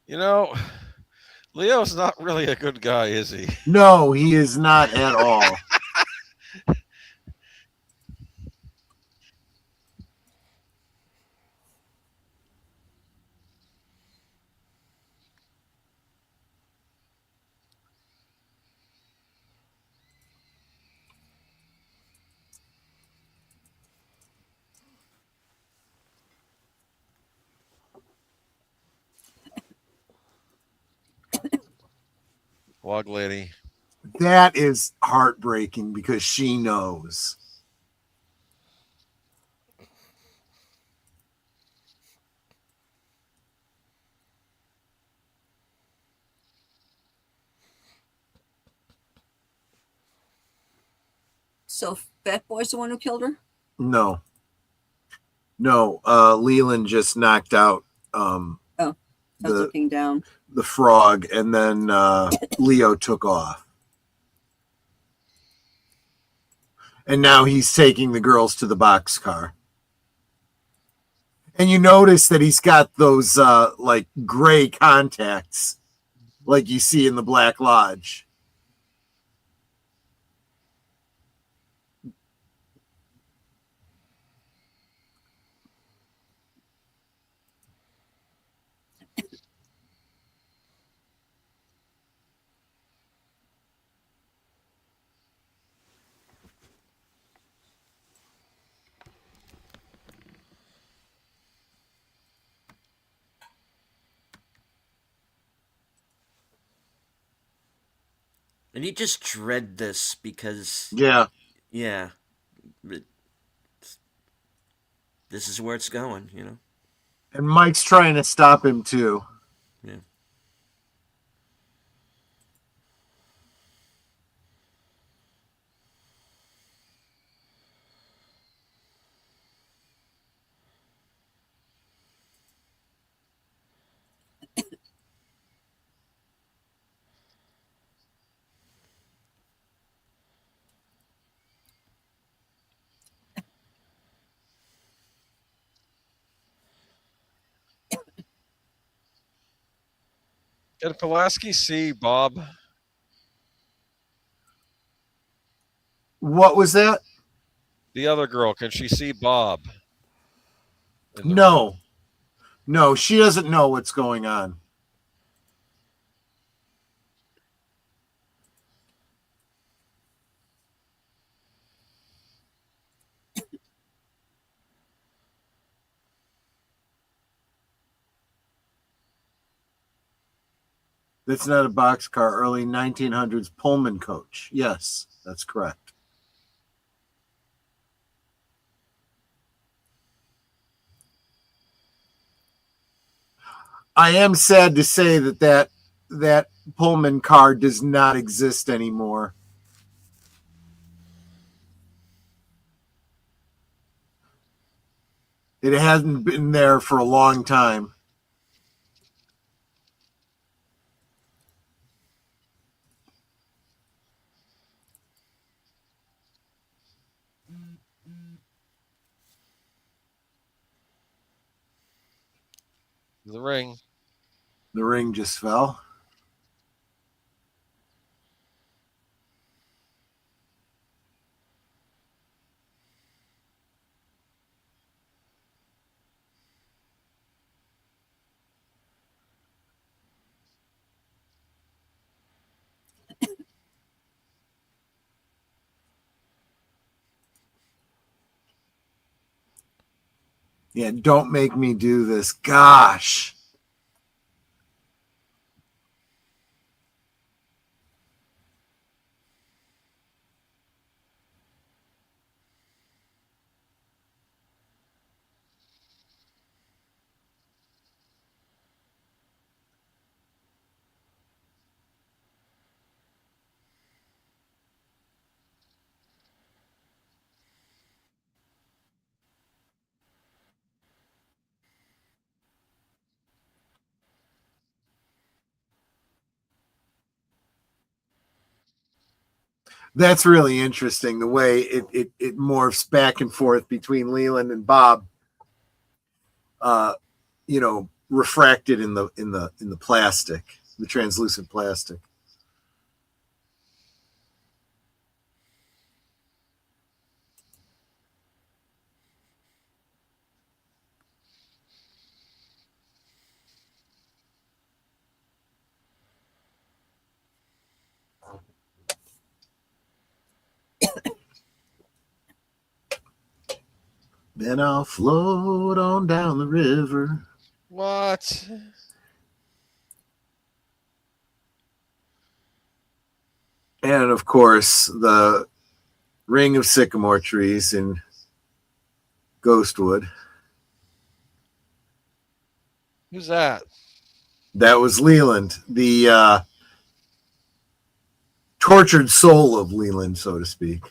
You know, Leo's not really a good guy, is he? No, he is not at all. Log lady. That is heartbreaking because she knows. So Fat Boy's the one who killed her? No. No, Leland just knocked out Oh, I was the looking down. the frog, and then Leo took off. And now he's taking the girls to the boxcar. And you notice that he's got those like gray contacts like you see in the Black Lodge. And you just dread this because, Yeah. yeah, this is where it's going, you know? And Mike's trying to stop him too. Yeah. Can Pulaski see Bob? What was that? The other girl, can she see Bob in the room? No. No, she doesn't know what's going on. That's not a boxcar. Early 1900s Pullman coach. Yes, that's correct. I am sad to say that Pullman car does not exist anymore. It hasn't been there for a long time. The ring. The ring just fell. Yeah, don't make me do this. Gosh. That's really interesting the way it morphs back and forth between Leland and Bob. Uh, refracted in the plastic, the translucent plastic. Then I'll float on down the river. What? And of course, the ring of sycamore trees in Ghostwood. Who's that? That was Leland, the tortured soul of Leland, so to speak.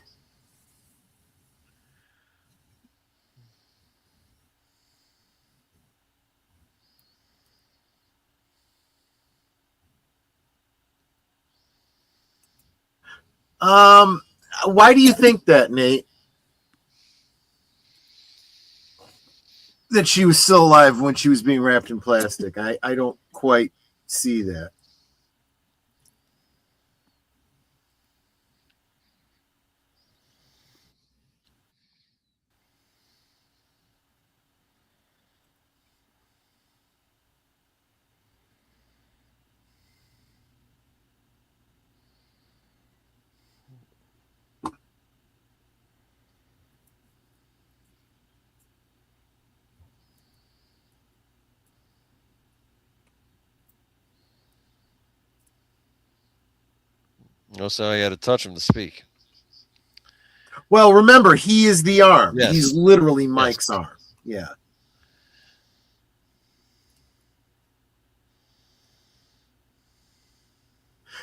Why do you think that, Nate? That she was still alive when she was being wrapped in plastic? I don't quite see that. No, so you had to touch him to speak. Well, remember, he is the arm. Yes. He's literally Mike's arm. Yeah.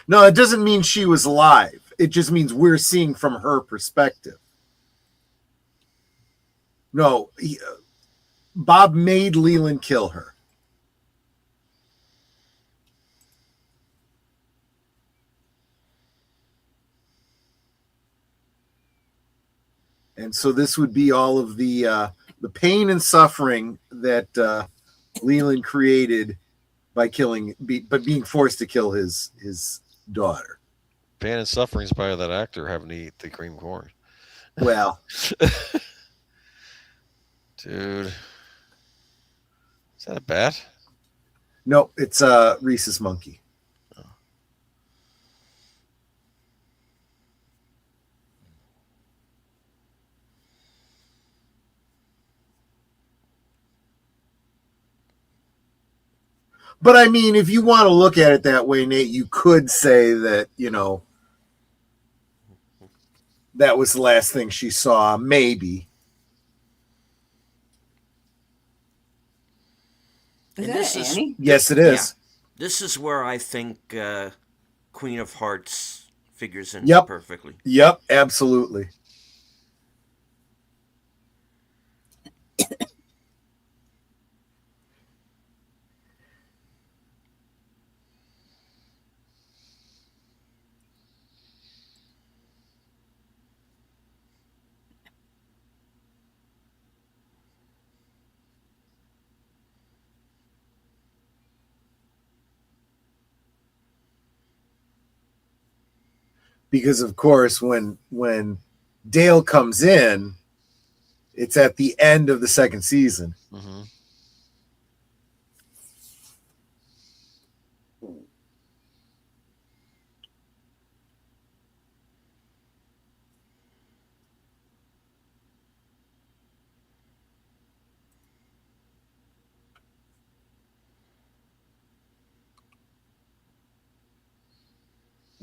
No, it doesn't mean she was alive. It just means we're seeing from her perspective. No, Bob made Leland kill her. And so this would be all of the pain and suffering that Leland created by being forced to kill his daughter. Pain and suffering is by that actor having to eat the cream corn. Well, dude, is that a bat? no, it's Rhesus monkey. But I mean, if you want to look at it that way, Nate, you could say that, that was the last thing she saw, maybe. Is And that this is- Annie? Yes, it is. This is where I think Queen of Hearts figures in Yep. perfectly. Yep, absolutely. Because of course, when Dale comes in, it's at the end of the second season. Mm-hmm.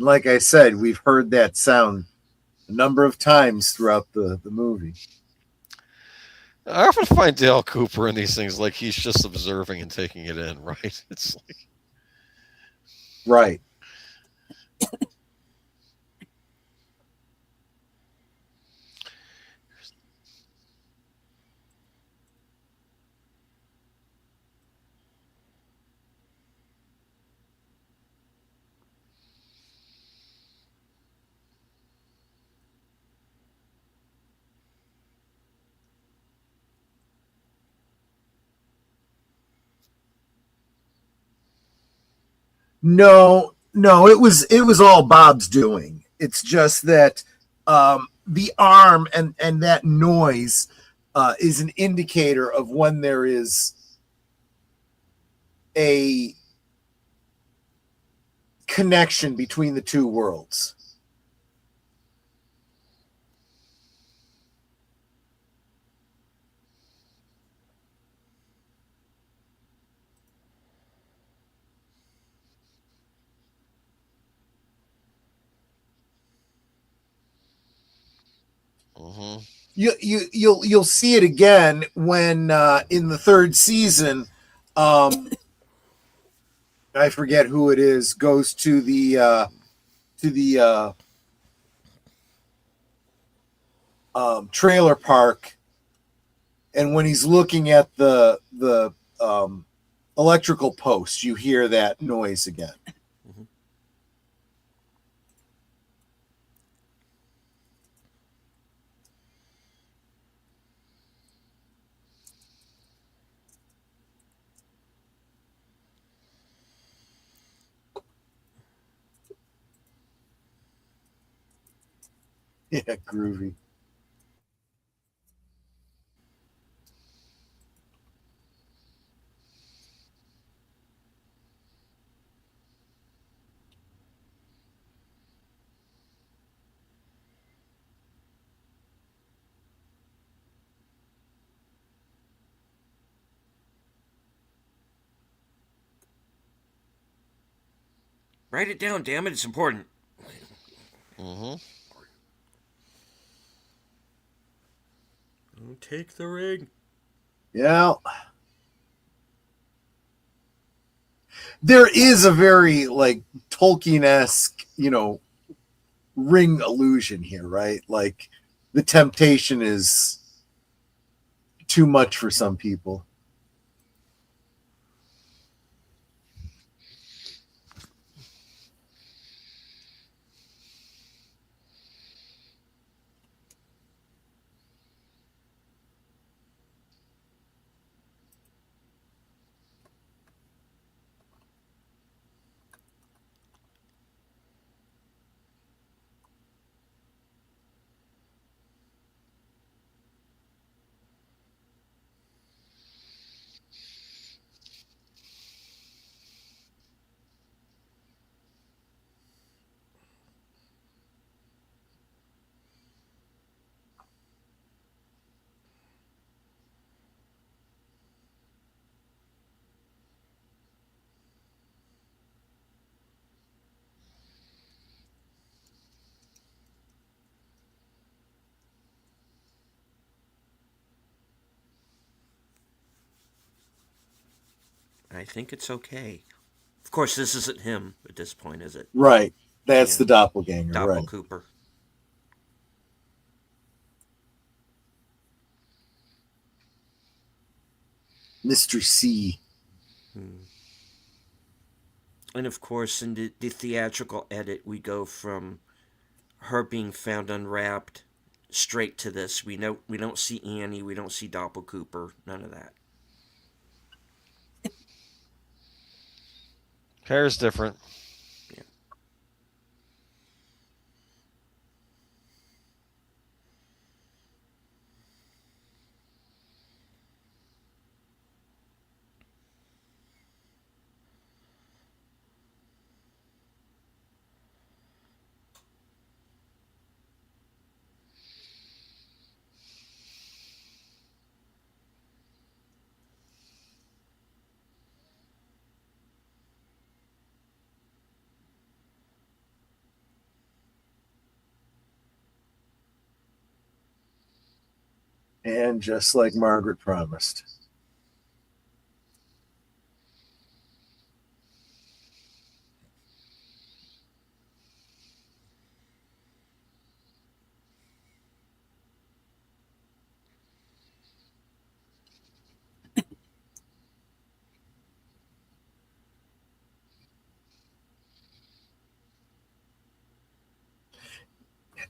Like I said, we've heard that sound a number of times throughout the movie. I often find Dale Cooper in these things like he's just observing and taking it in, right? It's like, Right. No, it was all Bob's doing. It's just that the arm and that noise is an indicator of when there is a connection between the two worlds. mm-hmm. You'll see it again when in the third season, I forget who it is, goes to the trailer park, and when he's looking at the electrical post, you hear that noise again. Yeah, groovy. Write it down, damn it, it's important. Mm-hmm. Oh, take the ring. Yeah. There is a very like Tolkien-esque, ring illusion here, right? Like the temptation is too much for some people. I think it's okay. Of course, this isn't him at this point, is it? Right. That's Yeah. the doppelganger, Doppel right? Cooper. Mr. C. Hmm. And of course, in the theatrical edit, we go from her being found unwrapped straight to this. We don't see Annie, we don't see Doppel Cooper, none of that. Hair's different. Yeah. And just like Margaret promised.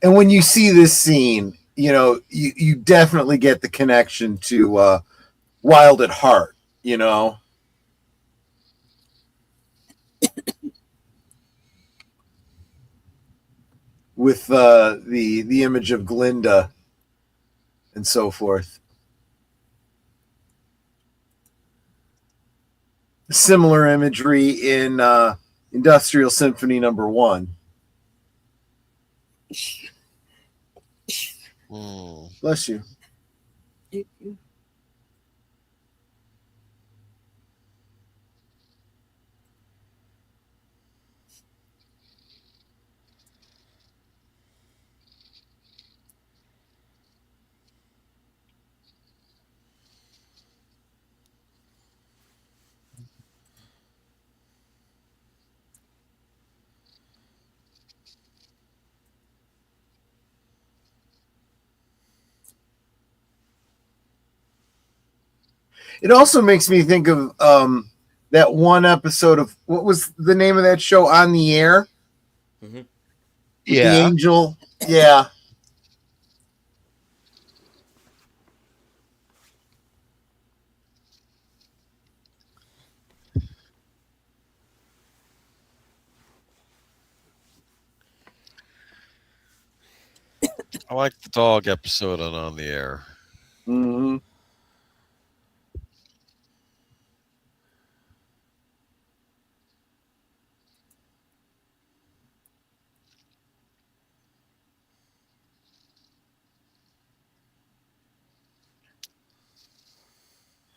And when you see this scene, you definitely get the connection to Wild at Heart, with the image of Glinda and so forth. Similar imagery in Industrial Symphony Number 1. Mm. Bless you. It also makes me think of that one episode of, what was the name of that show, On the Air, Mm-hmm. with the Yeah. angel. Yeah. I like the dog episode on the air. Hmm.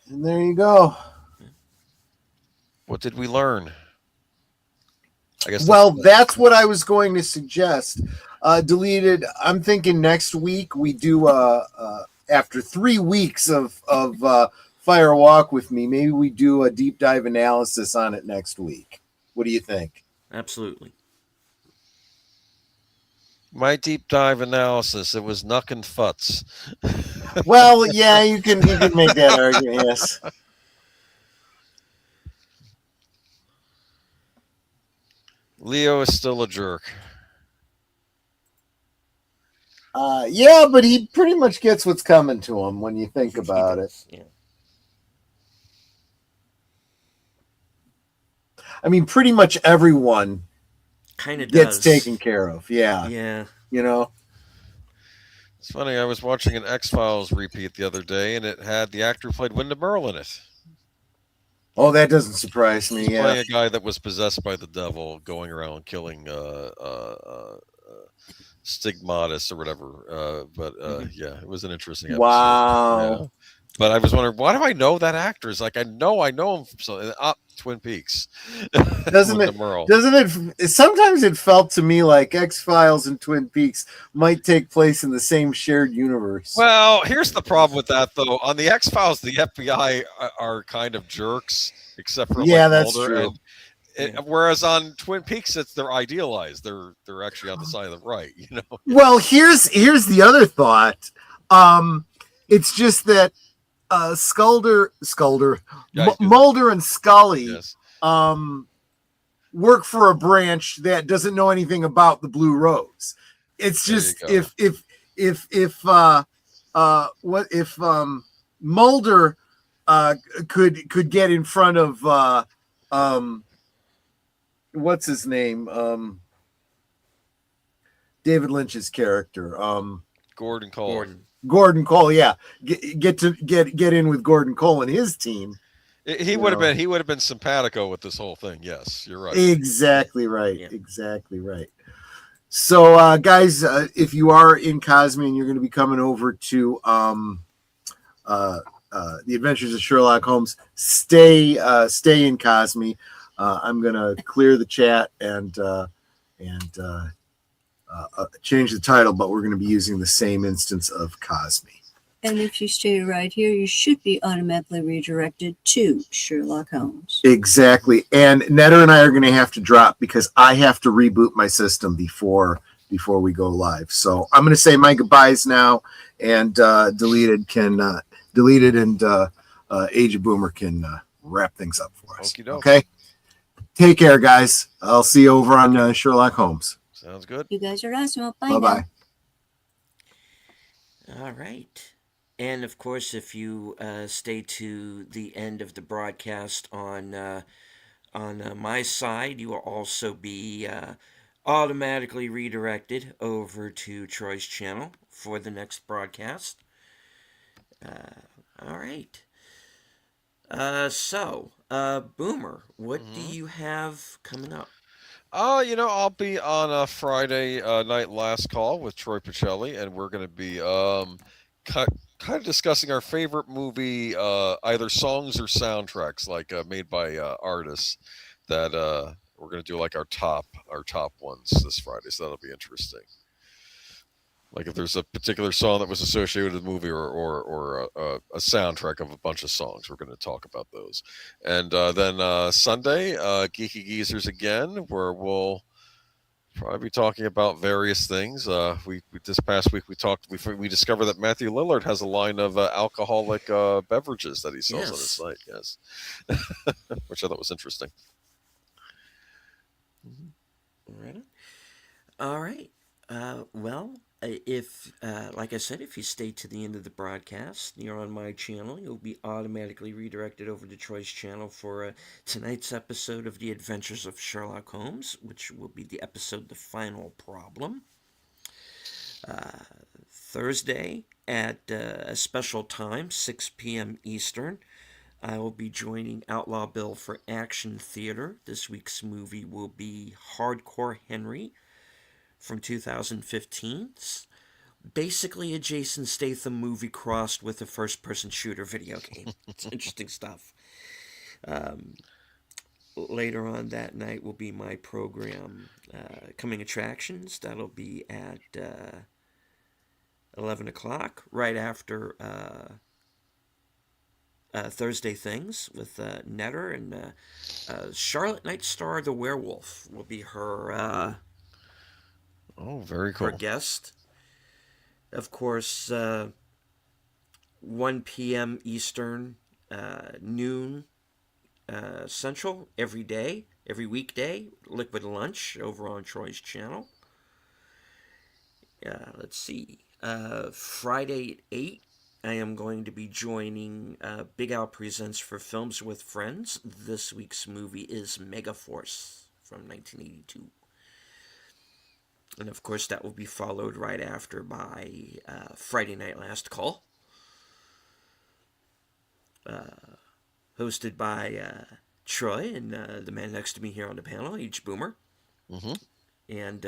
And there you go. What did we learn? I guess Well, that's what I was going to suggest. Deleted. I'm thinking next week we do after 3 weeks of Fire Walk with me. Maybe we do a deep dive analysis on it next week. What do you think? Absolutely. my deep dive analysis. It was Nuck and Futz. Well, yeah, you can make that argument. Yes. Leo is still a jerk. Yeah, but he pretty much gets what's coming to him when you think He about it. does. Yeah. I mean, pretty much everyone Kind of gets does. taken care of. Yeah, Yeah. you know. It's funny. I was watching an X Files repeat the other day, and it had the actor who played Wyndham Earle in it. Oh, that doesn't surprise me. He's Yeah. playing a guy that was possessed by the devil, going around killing stigmatists or whatever. Yeah, it was an interesting episode. Wow. Yeah. But I was wondering, why do I know that actor? It's like I know him from something. Twin Peaks. Doesn't it? Wyndham Earle. Doesn't it? Sometimes it felt to me like X Files and Twin Peaks might take place in the same shared universe. Well, here's the problem with that, though. On the X Files, the FBI are kind of jerks, except for Yeah, like that's Mulder. true. Whereas on Twin Peaks, they're idealized. They're actually on the side of the right. You know. Well, here's the other thought. It's just that Yeah, Mulder and Scully yes. work for a branch that doesn't know anything about the Blue Rose. It's There you just go. if Mulder could get in front of what's his name, David Lynch's character, Gordon Cole. Gordon Cole, yeah, get in with Gordon Cole and his team. He would have been simpatico with this whole thing. Yes, you're right. Exactly right. Yeah. Exactly right. So, guys, if you are in Cosme and you're going to be coming over to The Adventures of Sherlock Holmes, stay in Cosme. I'm going to clear the chat and change the title, but we're going to be using the same instance of Cosme. And if you stay right here, you should be automatically redirected to Sherlock Holmes. Exactly. And Netter and I are going to have to drop because I have to reboot my system before we go live. So I'm going to say my goodbyes now, and Deleted and Age of Boomer can wrap things up for us. Okey-doke. Okay. Take care, guys. I'll see you over on Sherlock Holmes. Sounds good. You guys are awesome. Bye Bye-bye. now. All right. And of course, if you stay to the end of the broadcast on my side, you will also be automatically redirected over to Troy's channel for the next broadcast. All right. Boomer, what do you have coming up? I'll be on a Friday night last call with Troy Pacelli, and we're going to be kind of discussing our favorite movie, either songs or soundtracks, like made by artists. That we're going to do like our top ones this Friday, so that'll be interesting. Like if there's a particular song that was associated with the movie, or a soundtrack of a bunch of songs, we're going to talk about those. And then Sunday, Geeky Geezers again, where we'll probably be talking about various things. We this past week we discovered that Matthew Lillard has a line of alcoholic beverages that he sells on his site. Yes, which I thought was interesting. Right. All right. Well, if, like I said, if you stay to the end of the broadcast, you're on my channel, you'll be automatically redirected over to Troy's channel for tonight's episode of The Adventures of Sherlock Holmes, which will be the episode The Final Problem. Thursday at a special time, 6 p.m. Eastern, I will be joining Outlaw Bill for Action Theater. This week's movie will be Hardcore Henry from 2015. It's basically a Jason Statham movie crossed with a first-person shooter video game. It's interesting stuff. Later on that night will be my program, Coming Attractions. That'll be at 11 o'clock, right after Thursday Things with Netter. And Charlotte Nightstar the Werewolf will be her Oh, very her cool. guest. Of course, 1 p.m. Eastern, noon Central, every day, every weekday, Liquid Lunch over on Troy's channel. Let's see. Friday at 8, I am going to be joining Big Al Presents for Films with Friends. This week's movie is Megaforce from 1982. And of course, that will be followed right after by Friday Night Last Call, hosted by Troy and the man next to me here on the panel, H. Boomer. Mm-hmm. And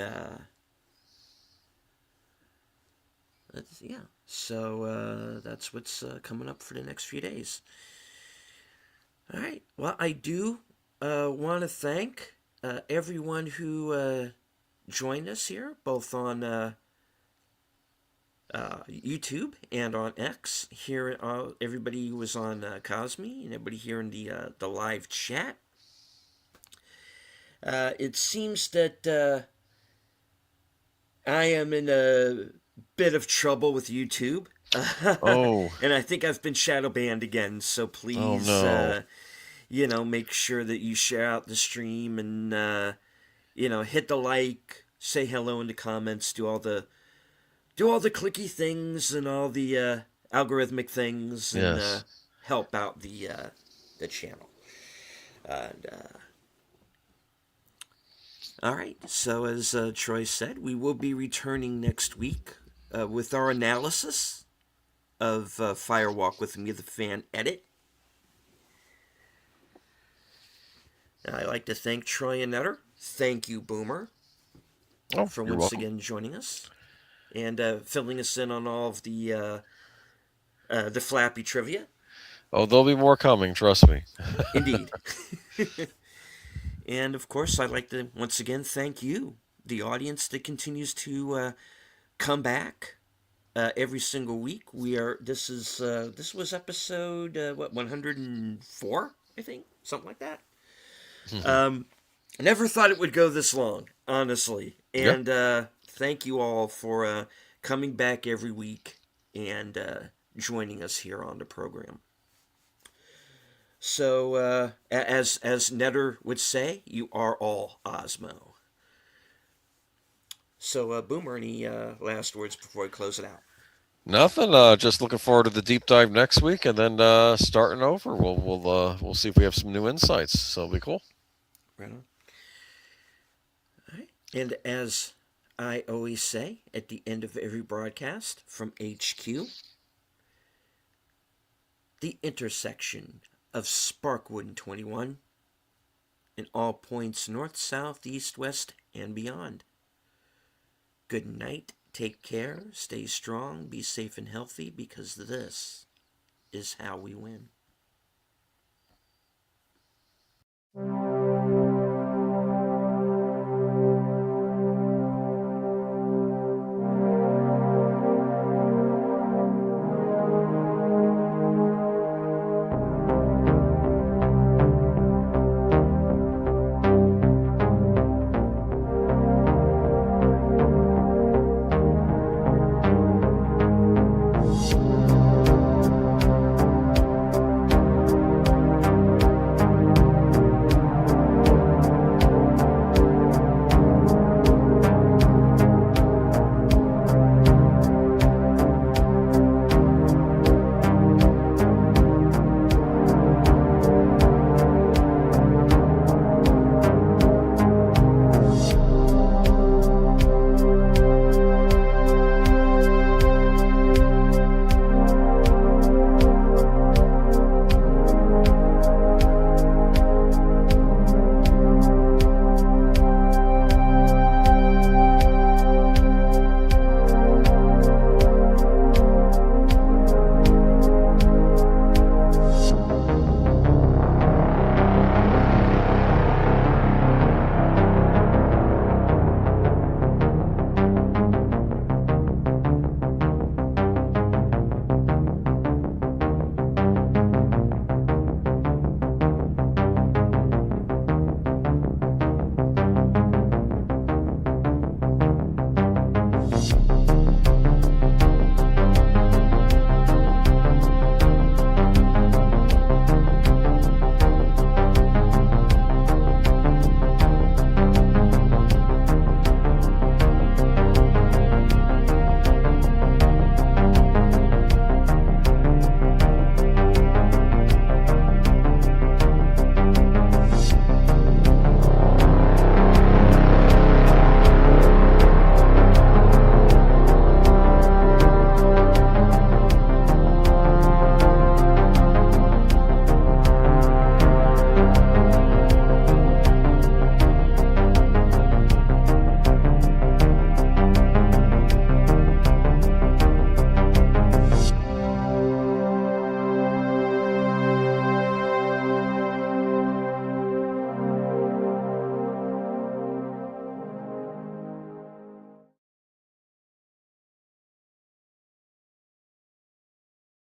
yeah, so that's what's coming up for the next few days. All right. Well, I do want to thank everyone who joined us here, both on YouTube and on X. Here, everybody who was on Cosme and everybody here in the live chat. It seems that I am in a bit of trouble with YouTube. Oh, And I think I've been shadow banned again, so oh please, no. make sure that you share out the stream and, hit the like, say hello in the comments, do all the clicky things and all the algorithmic things and Yes. help out the channel. And, all right, so as Troy said, we will be returning next week with our analysis of Firewalk with Me, the Fan edit. I'd like to thank Troy and Netter. Thank you, Boomer, Oh, for you're once welcome. again joining us and filling us in on all of the Flappy trivia. Oh, there'll be more coming, trust me. Indeed. And of course, I'd like to once again thank you, the audience that continues to come back every single week. This was episode 104, I think, something like that. I never thought it would go this long, honestly. Yeah. And thank you all for coming back every week and joining us here on the program. So, as Netter would say, you are all Osmo. So, Boomer, any last words before we close it out? Nothing. Just looking forward to the deep dive next week, and then starting over. We'll see if we have some new insights. So it'll be cool. Right on. All right. And as I always say at the end of every broadcast from HQ, the intersection of Sparkwood and 21 in all points north, south, east, west, and beyond. Good night, take care, stay strong, be safe and healthy, because this is how we win.